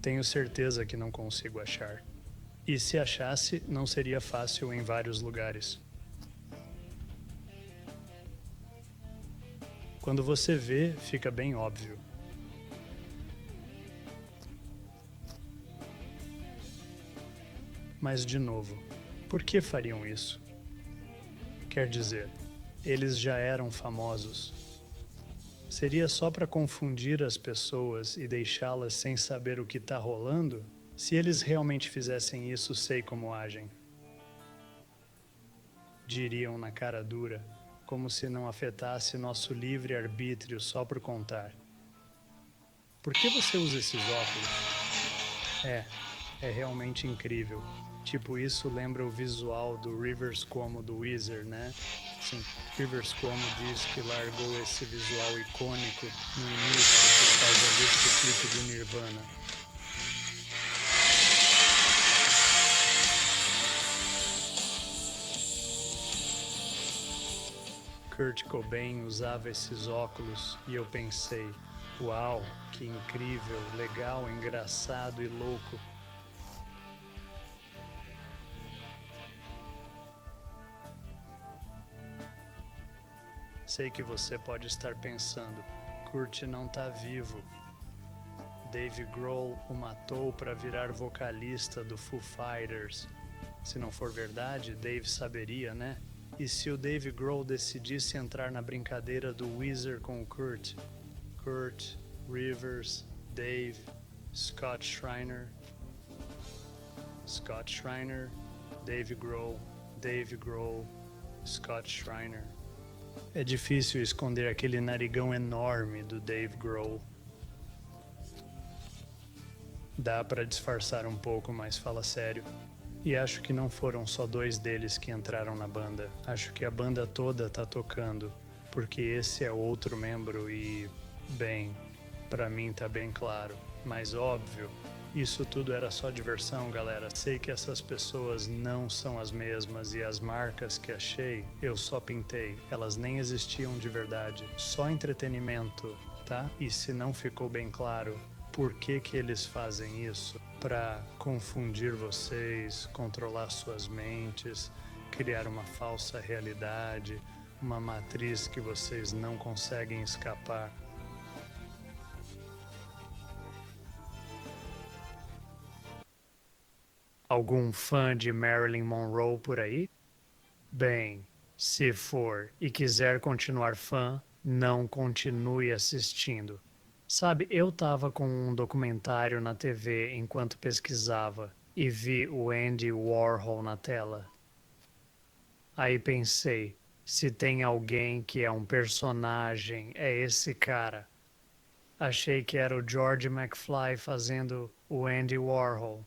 Tenho certeza que não consigo achar. E se achasse, não seria fácil em vários lugares. Quando você vê, fica bem óbvio. Mas de novo, por que fariam isso? Quer dizer, eles já eram famosos. Seria só para confundir as pessoas e deixá-las sem saber o que está rolando? Se eles realmente fizessem isso, sei como agem. Diriam na cara dura, como se não afetasse nosso livre-arbítrio só por contar. Por que você usa esses óculos? É realmente incrível. Tipo, isso lembra o visual do Rivers Cuomo do Weezer, né? Sim, Rivers Cuomo diz que largou esse visual icônico no início por causa desse clipe do Nirvana. Kurt Cobain usava esses óculos e eu pensei, uau, que incrível, legal, engraçado e louco. Sei que você pode estar pensando, Kurt não tá vivo. Dave Grohl o matou para virar vocalista do Foo Fighters. Se não for verdade, Dave saberia, né? E se o Dave Grohl decidisse entrar na brincadeira do Weezer com o Kurt? Kurt, Rivers, Dave, Scott Schreiner, Dave Grohl, Scott Schreiner. É difícil esconder aquele narigão enorme do Dave Grohl. Dá pra disfarçar um pouco, mas fala sério. E acho que não foram só dois deles que entraram na banda. Acho que a banda toda tá tocando, porque esse é outro membro e, bem, pra mim tá bem claro. Mas óbvio, isso tudo era só diversão, galera. Sei que essas pessoas não são as mesmas e as marcas que achei, eu só pintei. Elas nem existiam de verdade. Só entretenimento, tá? E se não ficou bem claro, por que eles fazem isso? Para confundir vocês, controlar suas mentes, criar uma falsa realidade, uma matriz que vocês não conseguem escapar. Algum fã de Marilyn Monroe por aí? Bem, se for e quiser continuar fã, não continue assistindo. Sabe, eu tava com um documentário na TV enquanto pesquisava e vi o Andy Warhol na tela. Aí pensei, se tem alguém que é um personagem, é esse cara. Achei que era o George McFly fazendo o Andy Warhol.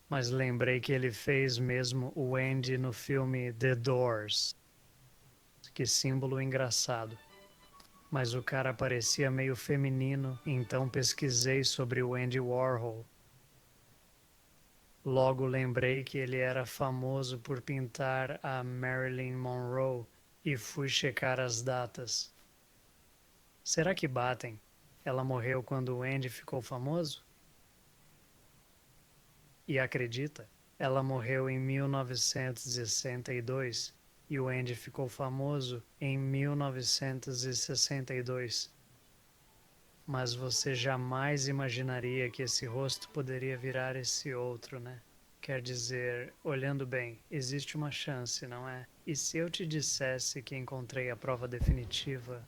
Mas lembrei que ele fez mesmo o Andy no filme The Doors. Que símbolo engraçado. Mas o cara parecia meio feminino, então pesquisei sobre o Andy Warhol. Logo lembrei que ele era famoso por pintar a Marilyn Monroe e fui checar as datas. Será que batem? Ela morreu quando o Andy ficou famoso? E acredita? Ela morreu em 1962 e o Andy ficou famoso em 1962. Mas você jamais imaginaria que esse rosto poderia virar esse outro, né? Quer dizer, olhando bem, existe uma chance, não é? E se eu te dissesse que encontrei a prova definitiva,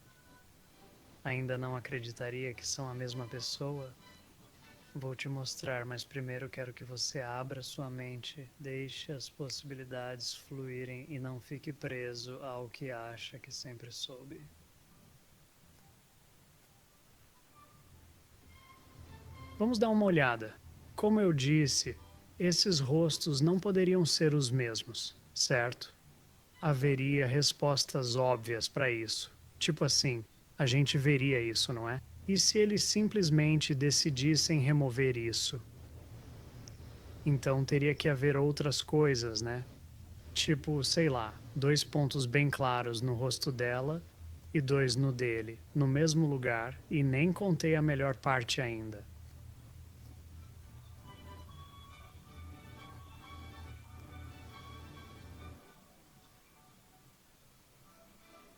ainda não acreditaria que são a mesma pessoa? Vou te mostrar, mas primeiro quero que você abra sua mente, deixe as possibilidades fluírem e não fique preso ao que acha que sempre soube. Vamos dar uma olhada. Como eu disse, esses rostos não poderiam ser os mesmos, certo? Haveria respostas óbvias para isso. Tipo assim, a gente veria isso, não é? E se eles simplesmente decidissem remover isso? Então teria que haver outras coisas, né? Tipo, sei lá, 2 pontos bem claros no rosto dela e 2 no dele, no mesmo lugar, e nem contei a melhor parte ainda.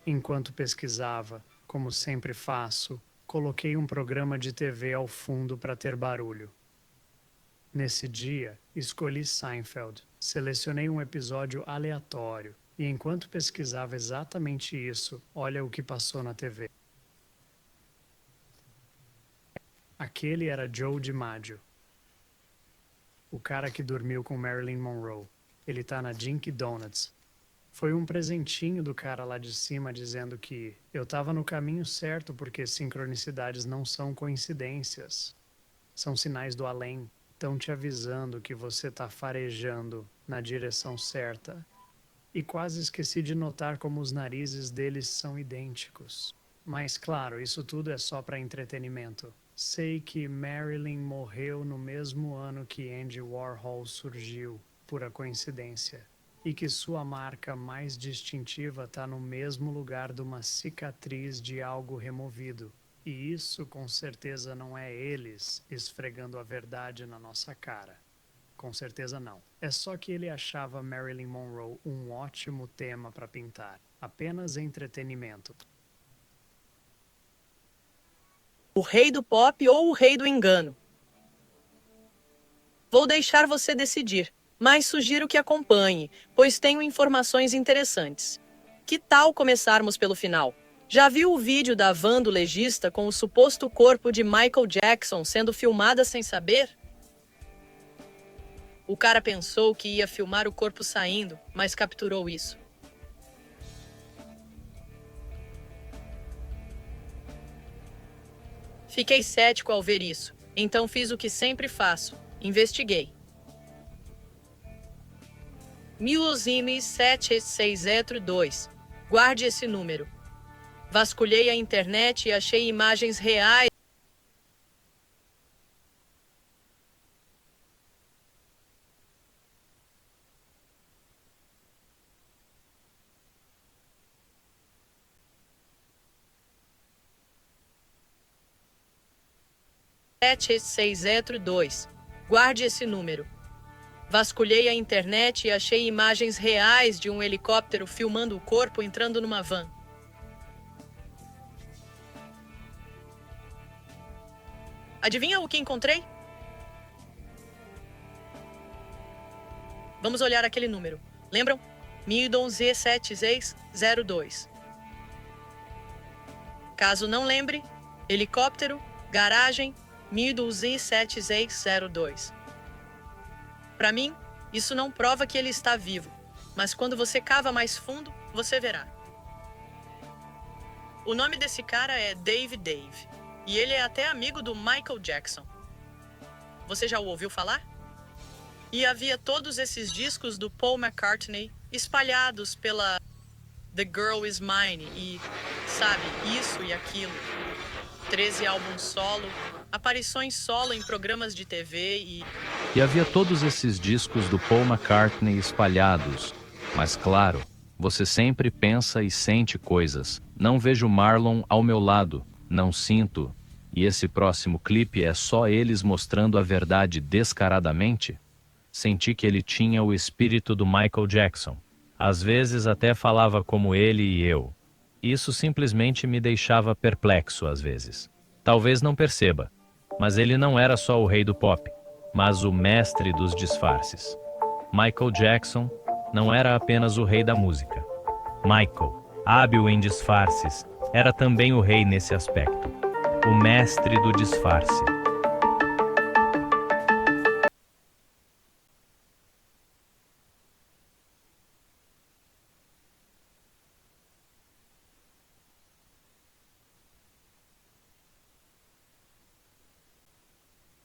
Enquanto pesquisava, como sempre faço, coloquei um programa de TV ao fundo para ter barulho. Nesse dia, escolhi Seinfeld, selecionei um episódio aleatório e enquanto pesquisava exatamente isso, olha o que passou na TV. Aquele era Joe DiMaggio, o cara que dormiu com Marilyn Monroe. Ele tá na Dunkin' Donuts. Foi um presentinho do cara lá de cima dizendo que eu tava no caminho certo porque sincronicidades não são coincidências. São sinais do além. Estão te avisando que você tá farejando na direção certa. E quase esqueci de notar como os narizes deles são idênticos. Mas claro, isso tudo é só para entretenimento. Sei que Marilyn morreu no mesmo ano que Andy Warhol surgiu, pura coincidência. E que sua marca mais distintiva está no mesmo lugar de uma cicatriz de algo removido. E isso com certeza não é eles esfregando a verdade na nossa cara. Com certeza não. É só que ele achava Marilyn Monroe um ótimo tema para pintar. Apenas entretenimento. O rei do pop ou o rei do engano? Vou deixar você decidir. Mas sugiro que acompanhe, pois tenho informações interessantes. Que tal começarmos pelo final? Já viu o vídeo da van do legista com o suposto corpo de Michael Jackson sendo filmada sem saber? O cara pensou que ia filmar o corpo saindo, mas capturou isso. Fiquei cético ao ver isso, então fiz o que sempre faço, investiguei. Milosime 7602. Guarde esse número. Vasculhei a internet e achei imagens reais. Guarde esse número. Vasculhei a internet e achei imagens reais de um helicóptero filmando o corpo entrando numa van. Adivinha o que encontrei? Vamos olhar aquele número. Lembram? Midon Z7602. Caso não lembre, helicóptero, garagem, Midon Z7602. Para mim, isso não prova que ele está vivo, mas quando você cava mais fundo, você verá. O nome desse cara é Dave. E ele é até amigo do Michael Jackson. Você já o ouviu falar? E havia todos esses discos do Paul McCartney espalhados pela The Girl Is Mine e, sabe, isso e aquilo. 13 álbuns solo, aparições solo em programas de TV E havia todos esses discos do Paul McCartney espalhados. Mas claro, você sempre pensa e sente coisas. Não vejo Marlon ao meu lado, não sinto. E esse próximo clipe é só eles mostrando a verdade descaradamente? Senti que ele tinha o espírito do Michael Jackson. Às vezes até falava como ele e eu. Isso simplesmente me deixava perplexo às vezes. Talvez não perceba, mas ele não era só o rei do pop, mas o mestre dos disfarces. Michael Jackson não era apenas o rei da música. Michael, hábil em disfarces, era também o rei nesse aspecto. O mestre do disfarce.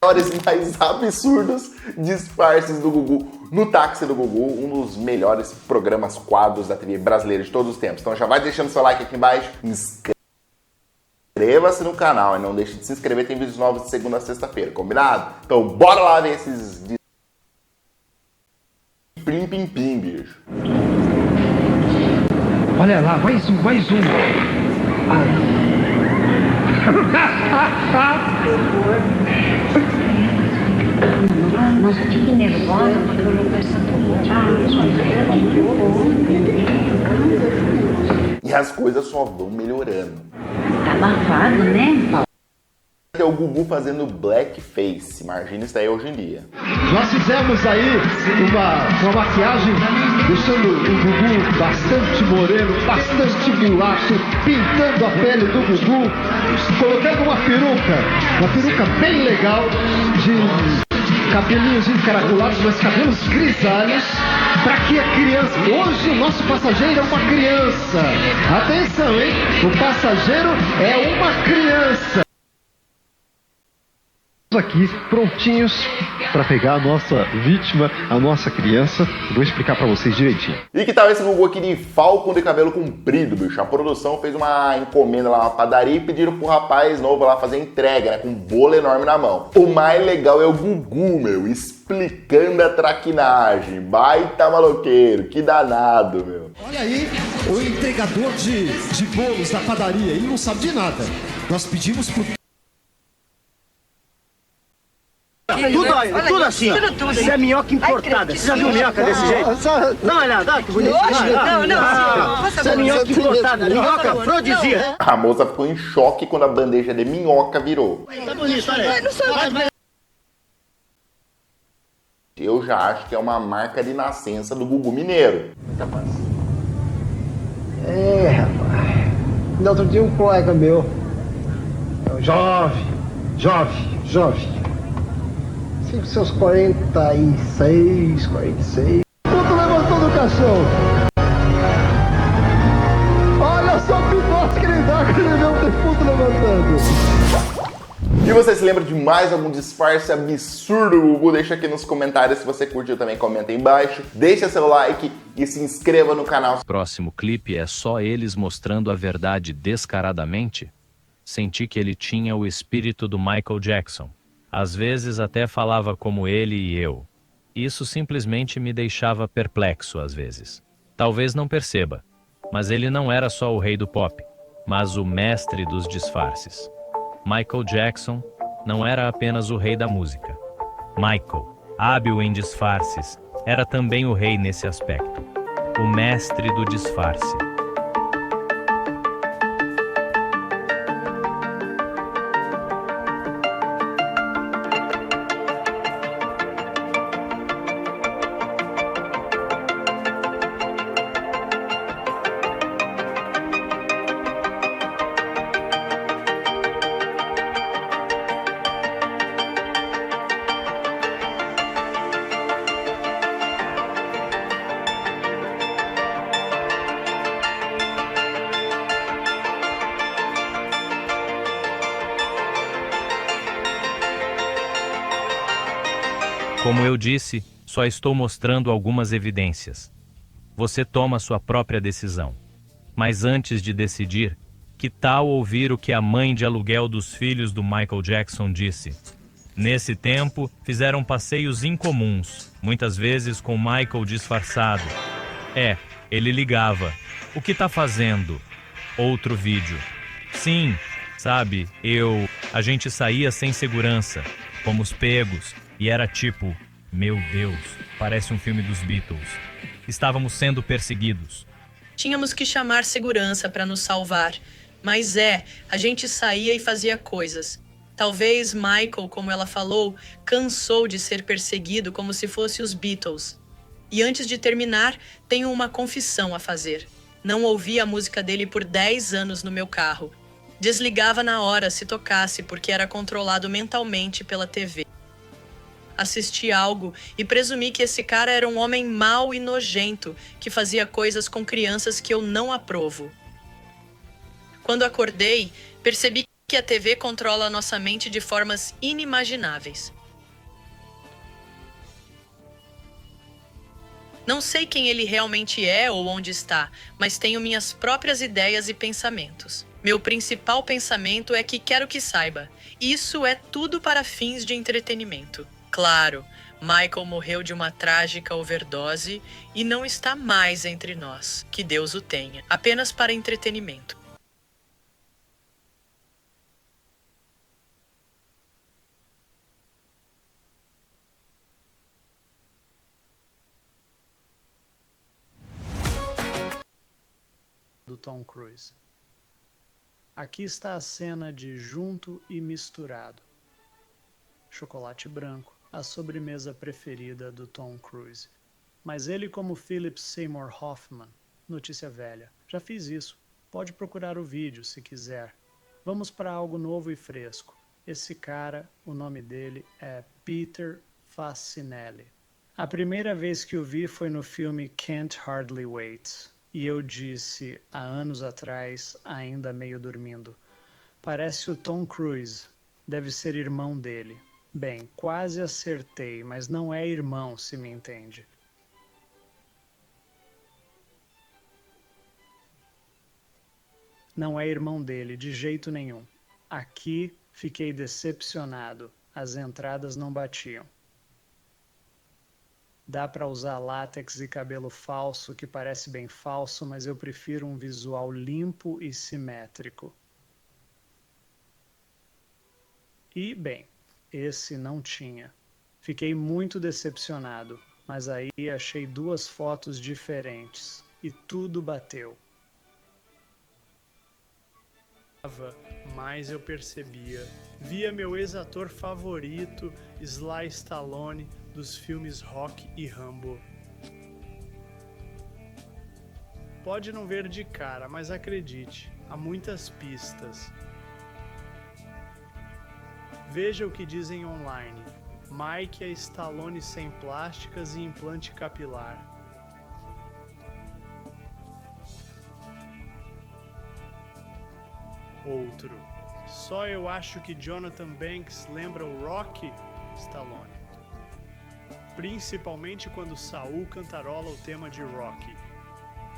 Melhores, mais absurdos disfarces do Gugu no Táxi do Gugu, um dos melhores programas quadros da TV brasileira de todos os tempos. Então já vai deixando seu like aqui embaixo, inscreva-se no canal e não deixe de se inscrever, tem vídeos novos de segunda a sexta-feira, combinado? Então bora lá ver esses pim pim pim, bicho. Olha lá, mais um. Não fique nervosa porque eu não penso E as coisas só vão melhorando. Tá abafado, né? É o Gugu fazendo blackface. Imagina isso aí hoje em dia. Nós fizemos aí uma maquiagem deixando o Gugu bastante moreno, bastante mulato, pintando a pele do Gugu, colocando uma peruca bem legal, de cabelinhos encaracolados, mas cabelos grisalhos, para que a criança... Hoje o nosso passageiro é uma criança. Atenção, hein? O passageiro é uma criança. Aqui prontinhos para pegar a nossa vítima, a nossa criança. Vou explicar para vocês direitinho. E que tal esse Gugu aqui de falcon de cabelo comprido, bicho? A produção fez uma encomenda lá na padaria e pediram pro rapaz novo lá fazer entrega, né? Com um bolo enorme na mão. O mais legal é o Gugu, meu, explicando a traquinagem. Baita maloqueiro, que danado, meu. Olha aí o entregador de bolos da padaria, ele não sabe de nada. Nós pedimos pro... Tudo assim, ó. Isso é minhoca importada. Você já viu minhoca desse jeito? Dá uma olhada, que bonito. Não. Isso é minhoca importada. Minhoca afrodisíaca. A moça ficou em choque quando a bandeja de minhoca virou. Tá bonito, olha aí. Eu já acho que é uma marca de nascença do Gugu mineiro. Rapaz. No outro dia um colega meu, jovem, com seus 46. Puto levantou do caixão. Olha só o pipote que ele dá quando ele vê um defunto levantando. E você se lembra de mais algum disfarce absurdo do Gugu? Deixa aqui nos comentários. Se você curtiu também, comenta aí embaixo. Deixa seu like e se inscreva no canal. Próximo clipe é só eles mostrando a verdade descaradamente? Senti que ele tinha o espírito do Michael Jackson. Às vezes até falava como ele e eu. Isso simplesmente me deixava perplexo às vezes. Talvez não perceba, mas ele não era só o rei do pop, mas o mestre dos disfarces. Michael Jackson não era apenas o rei da música. Michael, hábil em disfarces, era também o rei nesse aspecto. O mestre do disfarce. Como eu disse, só estou mostrando algumas evidências. Você toma sua própria decisão. Mas antes de decidir, que tal ouvir o que a mãe de aluguel dos filhos do Michael Jackson disse? Nesse tempo, fizeram passeios incomuns, muitas vezes com Michael disfarçado. Ele ligava. O que tá fazendo? Outro vídeo. Sim, sabe, a gente saía sem segurança, fomos pegos, e era tipo, meu Deus, parece um filme dos Beatles. Estávamos sendo perseguidos. Tínhamos que chamar segurança para nos salvar. Mas a gente saía e fazia coisas. Talvez Michael, como ela falou, cansou de ser perseguido como se fosse os Beatles. E antes de terminar, tenho uma confissão a fazer. Não ouvi a música dele por 10 anos no meu carro. Desligava na hora se tocasse porque era controlado mentalmente pela TV. Assisti algo e presumi que esse cara era um homem mau e nojento que fazia coisas com crianças que eu não aprovo. Quando acordei, percebi que a TV controla a nossa mente de formas inimagináveis. Não sei quem ele realmente é ou onde está, mas tenho minhas próprias ideias e pensamentos. Meu principal pensamento é que quero que saiba, isso é tudo para fins de entretenimento. Claro, Michael morreu de uma trágica overdose e não está mais entre nós, que Deus o tenha, apenas para entretenimento. Do Tom Cruise. Aqui está a cena de junto e misturado. Chocolate branco, a sobremesa preferida do Tom Cruise. Mas ele, como Philip Seymour Hoffman, notícia velha. Já fiz isso. Pode procurar o vídeo se quiser. Vamos para algo novo e fresco. Esse cara, o nome dele é Peter Facinelli. A primeira vez que o vi foi no filme Can't Hardly Wait. E eu disse, há anos atrás, ainda meio dormindo, parece o Tom Cruise, deve ser irmão dele. Bem, quase acertei, mas não é irmão, se me entende. Não é irmão dele, de jeito nenhum. Aqui fiquei decepcionado, as entradas não batiam. Dá para usar látex e cabelo falso, que parece bem falso, mas eu prefiro um visual limpo e simétrico. E, bem, esse não tinha. Fiquei muito decepcionado, mas aí achei 2 fotos diferentes e tudo bateu. Mas eu percebia, via meu ex-ator favorito, Sly Stallone, dos filmes Rock e Rambo. Pode não ver de cara, mas acredite, há muitas pistas. Veja o que dizem online. Mike é Stallone sem plásticas e implante capilar. Outro. Só eu acho que Jonathan Banks lembra o Rocky Stallone. Principalmente quando Saul cantarola o tema de Rocky.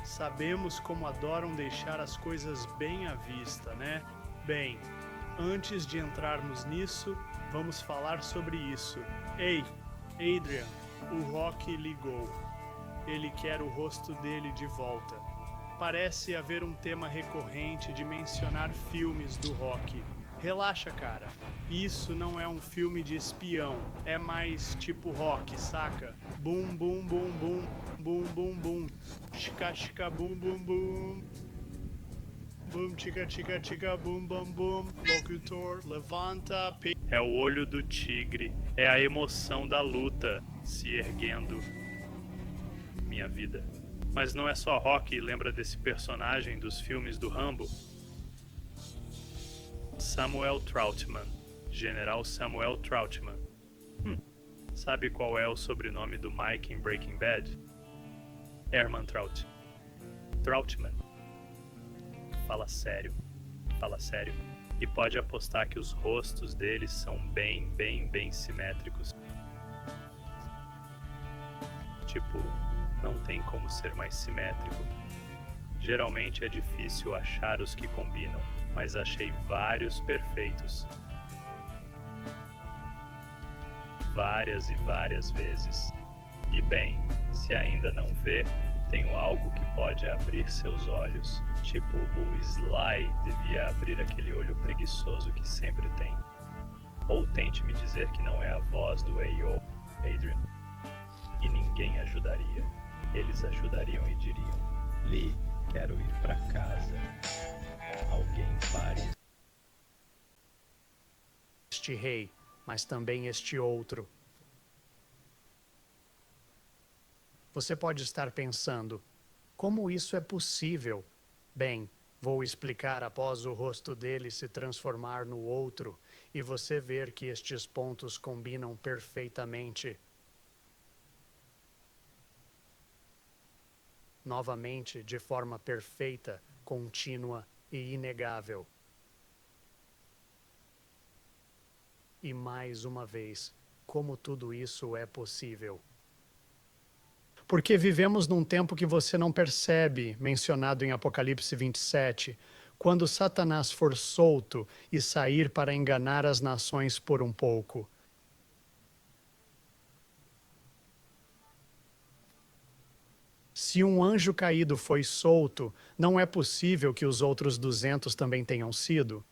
Sabemos como adoram deixar as coisas bem à vista, né? Bem, antes de entrarmos nisso, vamos falar sobre isso. Ei, Adrian, o Rocky ligou. Ele quer o rosto dele de volta. Parece haver um tema recorrente de mencionar filmes do Rocky. Relaxa, cara. Isso não é um filme de espião. É mais tipo Rock, saca? Bum, bum, bum, bum. Bum, bum, bum. Chica, chica, bum, bum, bum. Bum, chica, chica, chica, bum, bum, bum. Locutor, levanta. É o olho do tigre. É a emoção da luta se erguendo. Minha vida. Mas não é só Rocky, lembra desse personagem dos filmes do Rambo? Samuel Troutman, General Samuel Troutman. Sabe qual é o sobrenome do Mike em Breaking Bad? Herman Trout. Troutman. Fala sério. Fala sério. E pode apostar que os rostos deles são bem simétricos. Tipo, não tem como ser mais simétrico. Geralmente é difícil achar os que combinam, mas achei vários perfeitos. Várias e várias vezes. E bem, se ainda não vê, tenho algo que pode abrir seus olhos. Tipo, o Sly devia abrir aquele olho preguiçoso que sempre tem. Ou tente me dizer que não é a voz do A.O. Adrian. E ninguém ajudaria. Eles ajudariam e diriam: Lee, quero ir pra casa. Alguém pare. Este rei, mas também este outro. Você pode estar pensando, como isso é possível? Bem, vou explicar após o rosto dele se transformar no outro e você ver que estes pontos combinam perfeitamente. Novamente, de forma perfeita, contínua e inegável. E mais uma vez, como tudo isso é possível? Porque vivemos num tempo que você não percebe, mencionado em Apocalipse 27, quando Satanás for solto e sair para enganar as nações por um pouco. Se um anjo caído foi solto, não é possível que os outros 200 também tenham sido?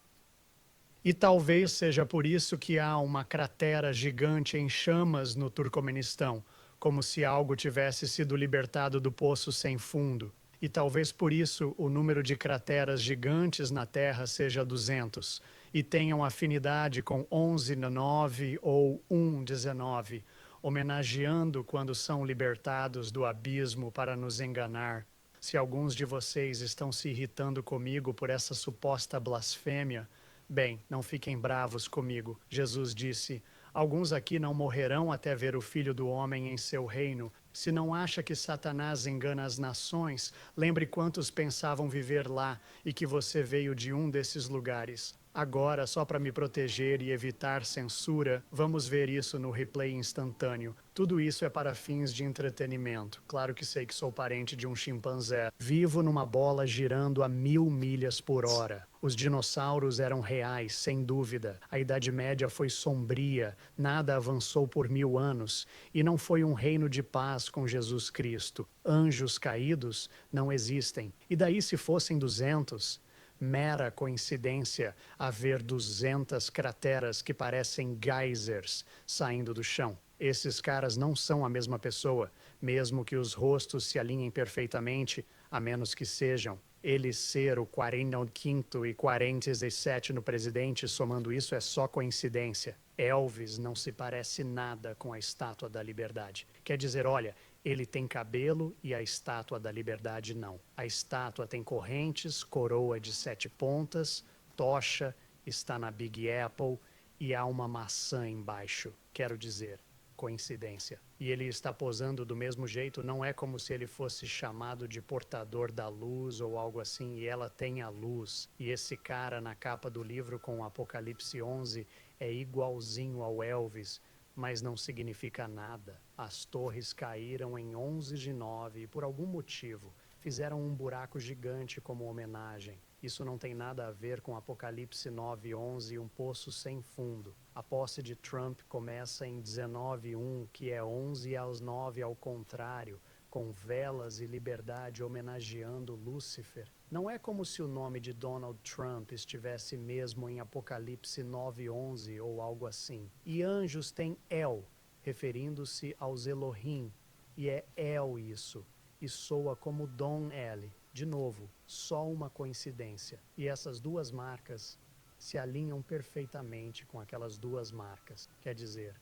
E talvez seja por isso que há uma cratera gigante em chamas no Turcomenistão, como se algo tivesse sido libertado do poço sem fundo. E talvez por isso o número de crateras gigantes na Terra seja 200, e tenham afinidade com 11:9 ou 1:19, homenageando quando são libertados do abismo para nos enganar. Se alguns de vocês estão se irritando comigo por essa suposta blasfêmia, bem, não fiquem bravos comigo. Jesus disse: alguns aqui não morrerão até ver o Filho do Homem em seu reino. Se não acha que Satanás engana as nações, lembre quantos pensavam viver lá e que você veio de um desses lugares. Agora, só para me proteger e evitar censura, vamos ver isso no replay instantâneo. Tudo isso é para fins de entretenimento. Claro que sei que sou parente de um chimpanzé. Vivo numa bola girando a 1000 milhas por hora. Os dinossauros eram reais, sem dúvida. A Idade Média foi sombria, nada avançou por 1000 anos. E não foi um reino de paz com Jesus Cristo. Anjos caídos não existem. E daí se fossem 200... Mera coincidência haver 200 crateras que parecem geysers saindo do chão. Esses caras não são a mesma pessoa, mesmo que os rostos se alinhem perfeitamente, a menos que sejam. Ele ser o 45º e 47 no presidente, somando isso, é só coincidência. Elvis não se parece nada com a Estátua da Liberdade. Quer dizer, olha, ele tem cabelo e a Estátua da Liberdade não. A estátua tem correntes, coroa de 7 pontas, tocha, está na Big Apple e há uma maçã embaixo. Quero dizer, coincidência. E ele está posando do mesmo jeito, não é como se ele fosse chamado de portador da luz ou algo assim, e ela tem a luz. E esse cara na capa do livro com o Apocalipse 11 é igualzinho ao Elvis, mas não significa nada. As torres caíram em 11:9 e por algum motivo fizeram um buraco gigante como homenagem. Isso não tem nada a ver com Apocalipse 9:11 e um poço sem fundo. A posse de Trump começa em 19:1, que é 11:9 ao contrário, com velas e liberdade homenageando Lúcifer. Não é como se o nome de Donald Trump estivesse mesmo em Apocalipse 9:11 ou algo assim. E anjos têm El, referindo-se aos Elohim, e é El isso, e soa como Don El. De novo, só uma coincidência. E essas duas marcas se alinham perfeitamente com aquelas duas marcas. Quer dizer,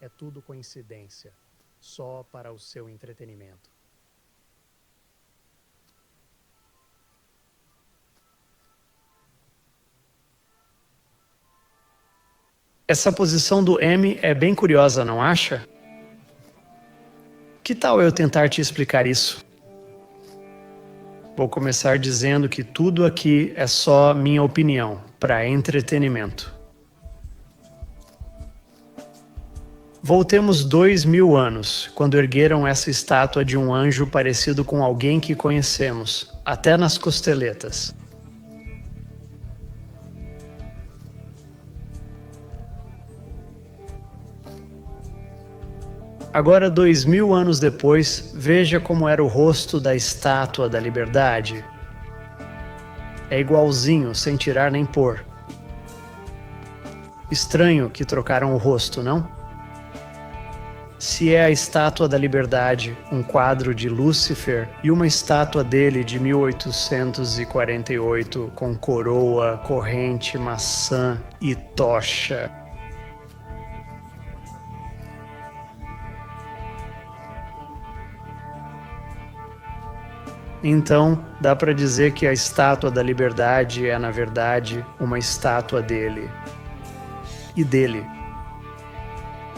é tudo coincidência, só para o seu entretenimento. Essa posição do M é bem curiosa, não acha? Que tal eu tentar te explicar isso? Vou começar dizendo que tudo aqui é só minha opinião, para entretenimento. Voltemos 2000 anos, quando ergueram essa estátua de um anjo parecido com alguém que conhecemos, até nas costeletas. Agora, 2000 anos depois, veja como era o rosto da Estátua da Liberdade. É igualzinho, sem tirar nem pôr. Estranho que trocaram o rosto, não? Se é a Estátua da Liberdade, um quadro de Lúcifer, e uma estátua dele de 1848 com coroa, corrente, maçã e tocha. Então, dá para dizer que a Estátua da Liberdade é, na verdade, uma estátua dele. E dele.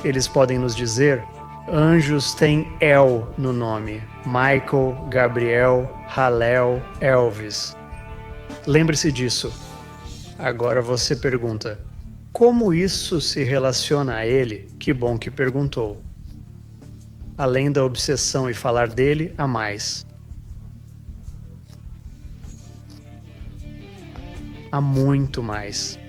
Eles podem nos dizer, anjos têm El no nome. Michael, Gabriel, Hallel, Elvis. Lembre-se disso. Agora você pergunta, como isso se relaciona a ele? Que bom que perguntou. Além da obsessão e falar dele, há mais. Há muito mais.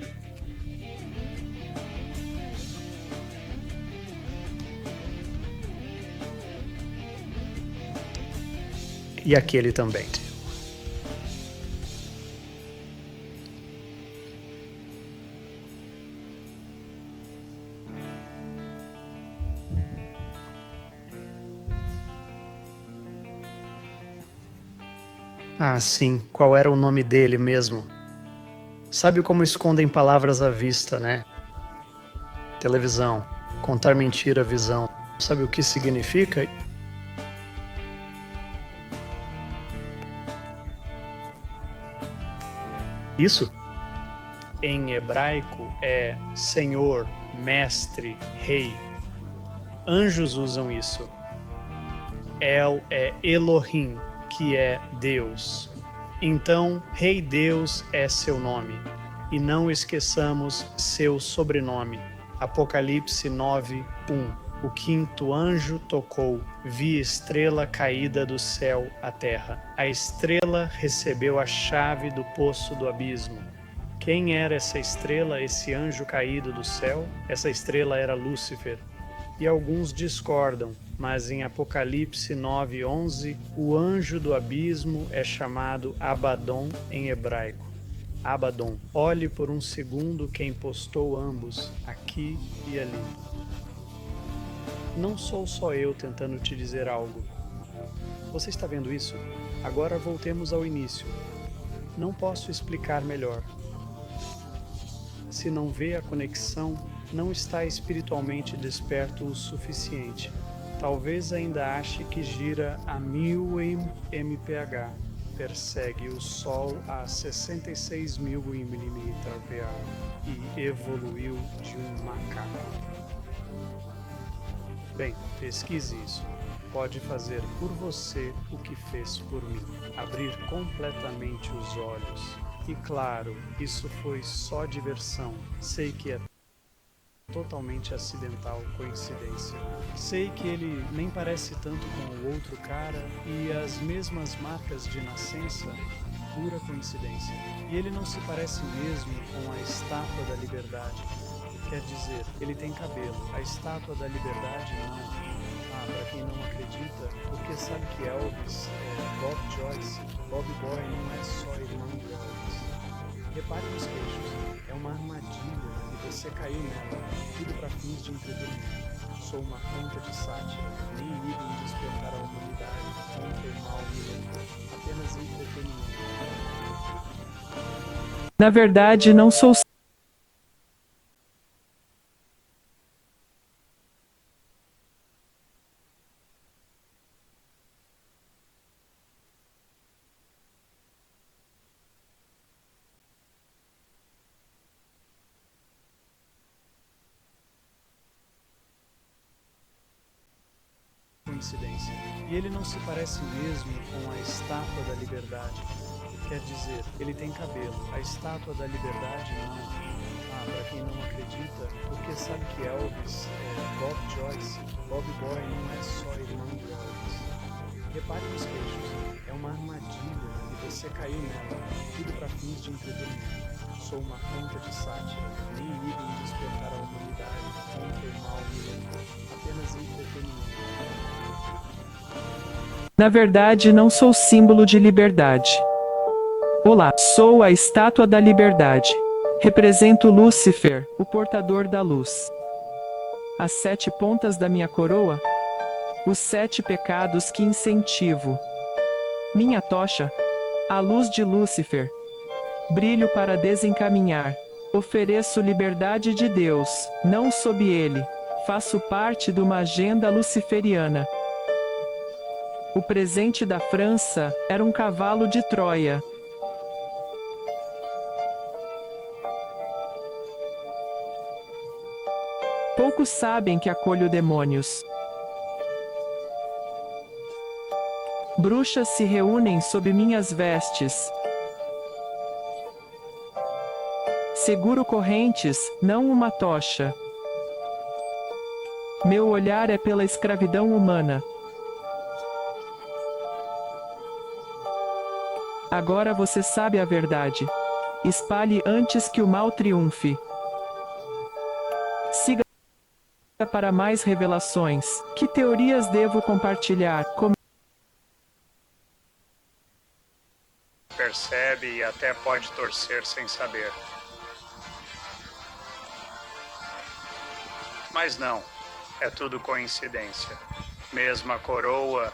E aquele também. Ah, sim. Qual era o nome dele mesmo? Sabe como escondem palavras à vista, né? Televisão, contar mentira, visão. Sabe o que significa? Isso? Em hebraico é Senhor, Mestre, Rei. Anjos usam isso. El é Elohim, que é Deus. Então, Rei Deus é seu nome, e não esqueçamos seu sobrenome. Apocalipse 9:1. O quinto anjo tocou, vi estrela caída do céu à terra. A estrela recebeu a chave do poço do abismo. Quem era essa estrela, esse anjo caído do céu? Essa estrela era Lúcifer. E alguns discordam, mas em Apocalipse 9:11, o anjo do abismo é chamado Abaddon em hebraico. Abaddon. Olhe por um segundo quem postou ambos, aqui e ali. Não sou só eu tentando te dizer algo. Você está vendo isso? Agora voltemos ao início. Não posso explicar melhor. Se não vê a conexão, não está espiritualmente desperto o suficiente. Talvez ainda ache que gira a 1000 mph, persegue o Sol a 66.000 mPa e evoluiu de um macaco. Bem, pesquise isso. Pode fazer por você o que fez por mim. Abrir completamente os olhos. E claro, isso foi só diversão. Sei que é totalmente acidental, coincidência. Sei que ele nem parece tanto com o outro cara e as mesmas marcas de nascença, pura coincidência. E ele não se parece mesmo com a Estátua da Liberdade. Quer dizer, ele tem cabelo. A Estátua da Liberdade não. Para quem não acredita, porque sabe que Elvis é Bob Joyce. Bob Boy não é só irmão de Elvis. Repare nos queixos. É uma armadilha e você caiu nela. Tudo para fins de entretenimento. Sou uma conta de sátira. Nem ligo em despertar a humanidade contra o mal milenar. Apenas entretenimento. Na verdade, não sou coincidência. E ele não se parece mesmo com a Estátua da Liberdade. Quer dizer, ele tem cabelo. A Estátua da Liberdade não. para quem não acredita, porque sabe que Elvis é Bob Joyce. Bob Boy não é só irmão de Elvis. Repare nos queixos, é uma armadilha e você caiu nela, tudo para fins de entretenimento. Sou uma conta de sátira, nem ligo em despertar a humanidade contra o mal milenar, apenas entretenimento. Na verdade, não sou símbolo de liberdade. Olá, sou a estátua da liberdade. Represento Lúcifer, o portador da luz. As 7 pontas da minha coroa, os 7 pecados que incentivo. Minha tocha, a luz de Lúcifer. Brilho para desencaminhar. Ofereço liberdade de Deus, não sob ele. Faço parte de uma agenda luciferiana. O presente da França era um cavalo de Troia. Poucos sabem que acolho demônios. Bruxas se reúnem sob minhas vestes. Seguro correntes, não uma tocha. Meu olhar é pela escravidão humana. Agora você sabe a verdade. Espalhe antes que o mal triunfe. Siga para mais revelações. Que teorias devo compartilhar? Percebe e até pode torcer sem saber. Mas não, é tudo coincidência. Mesma coroa,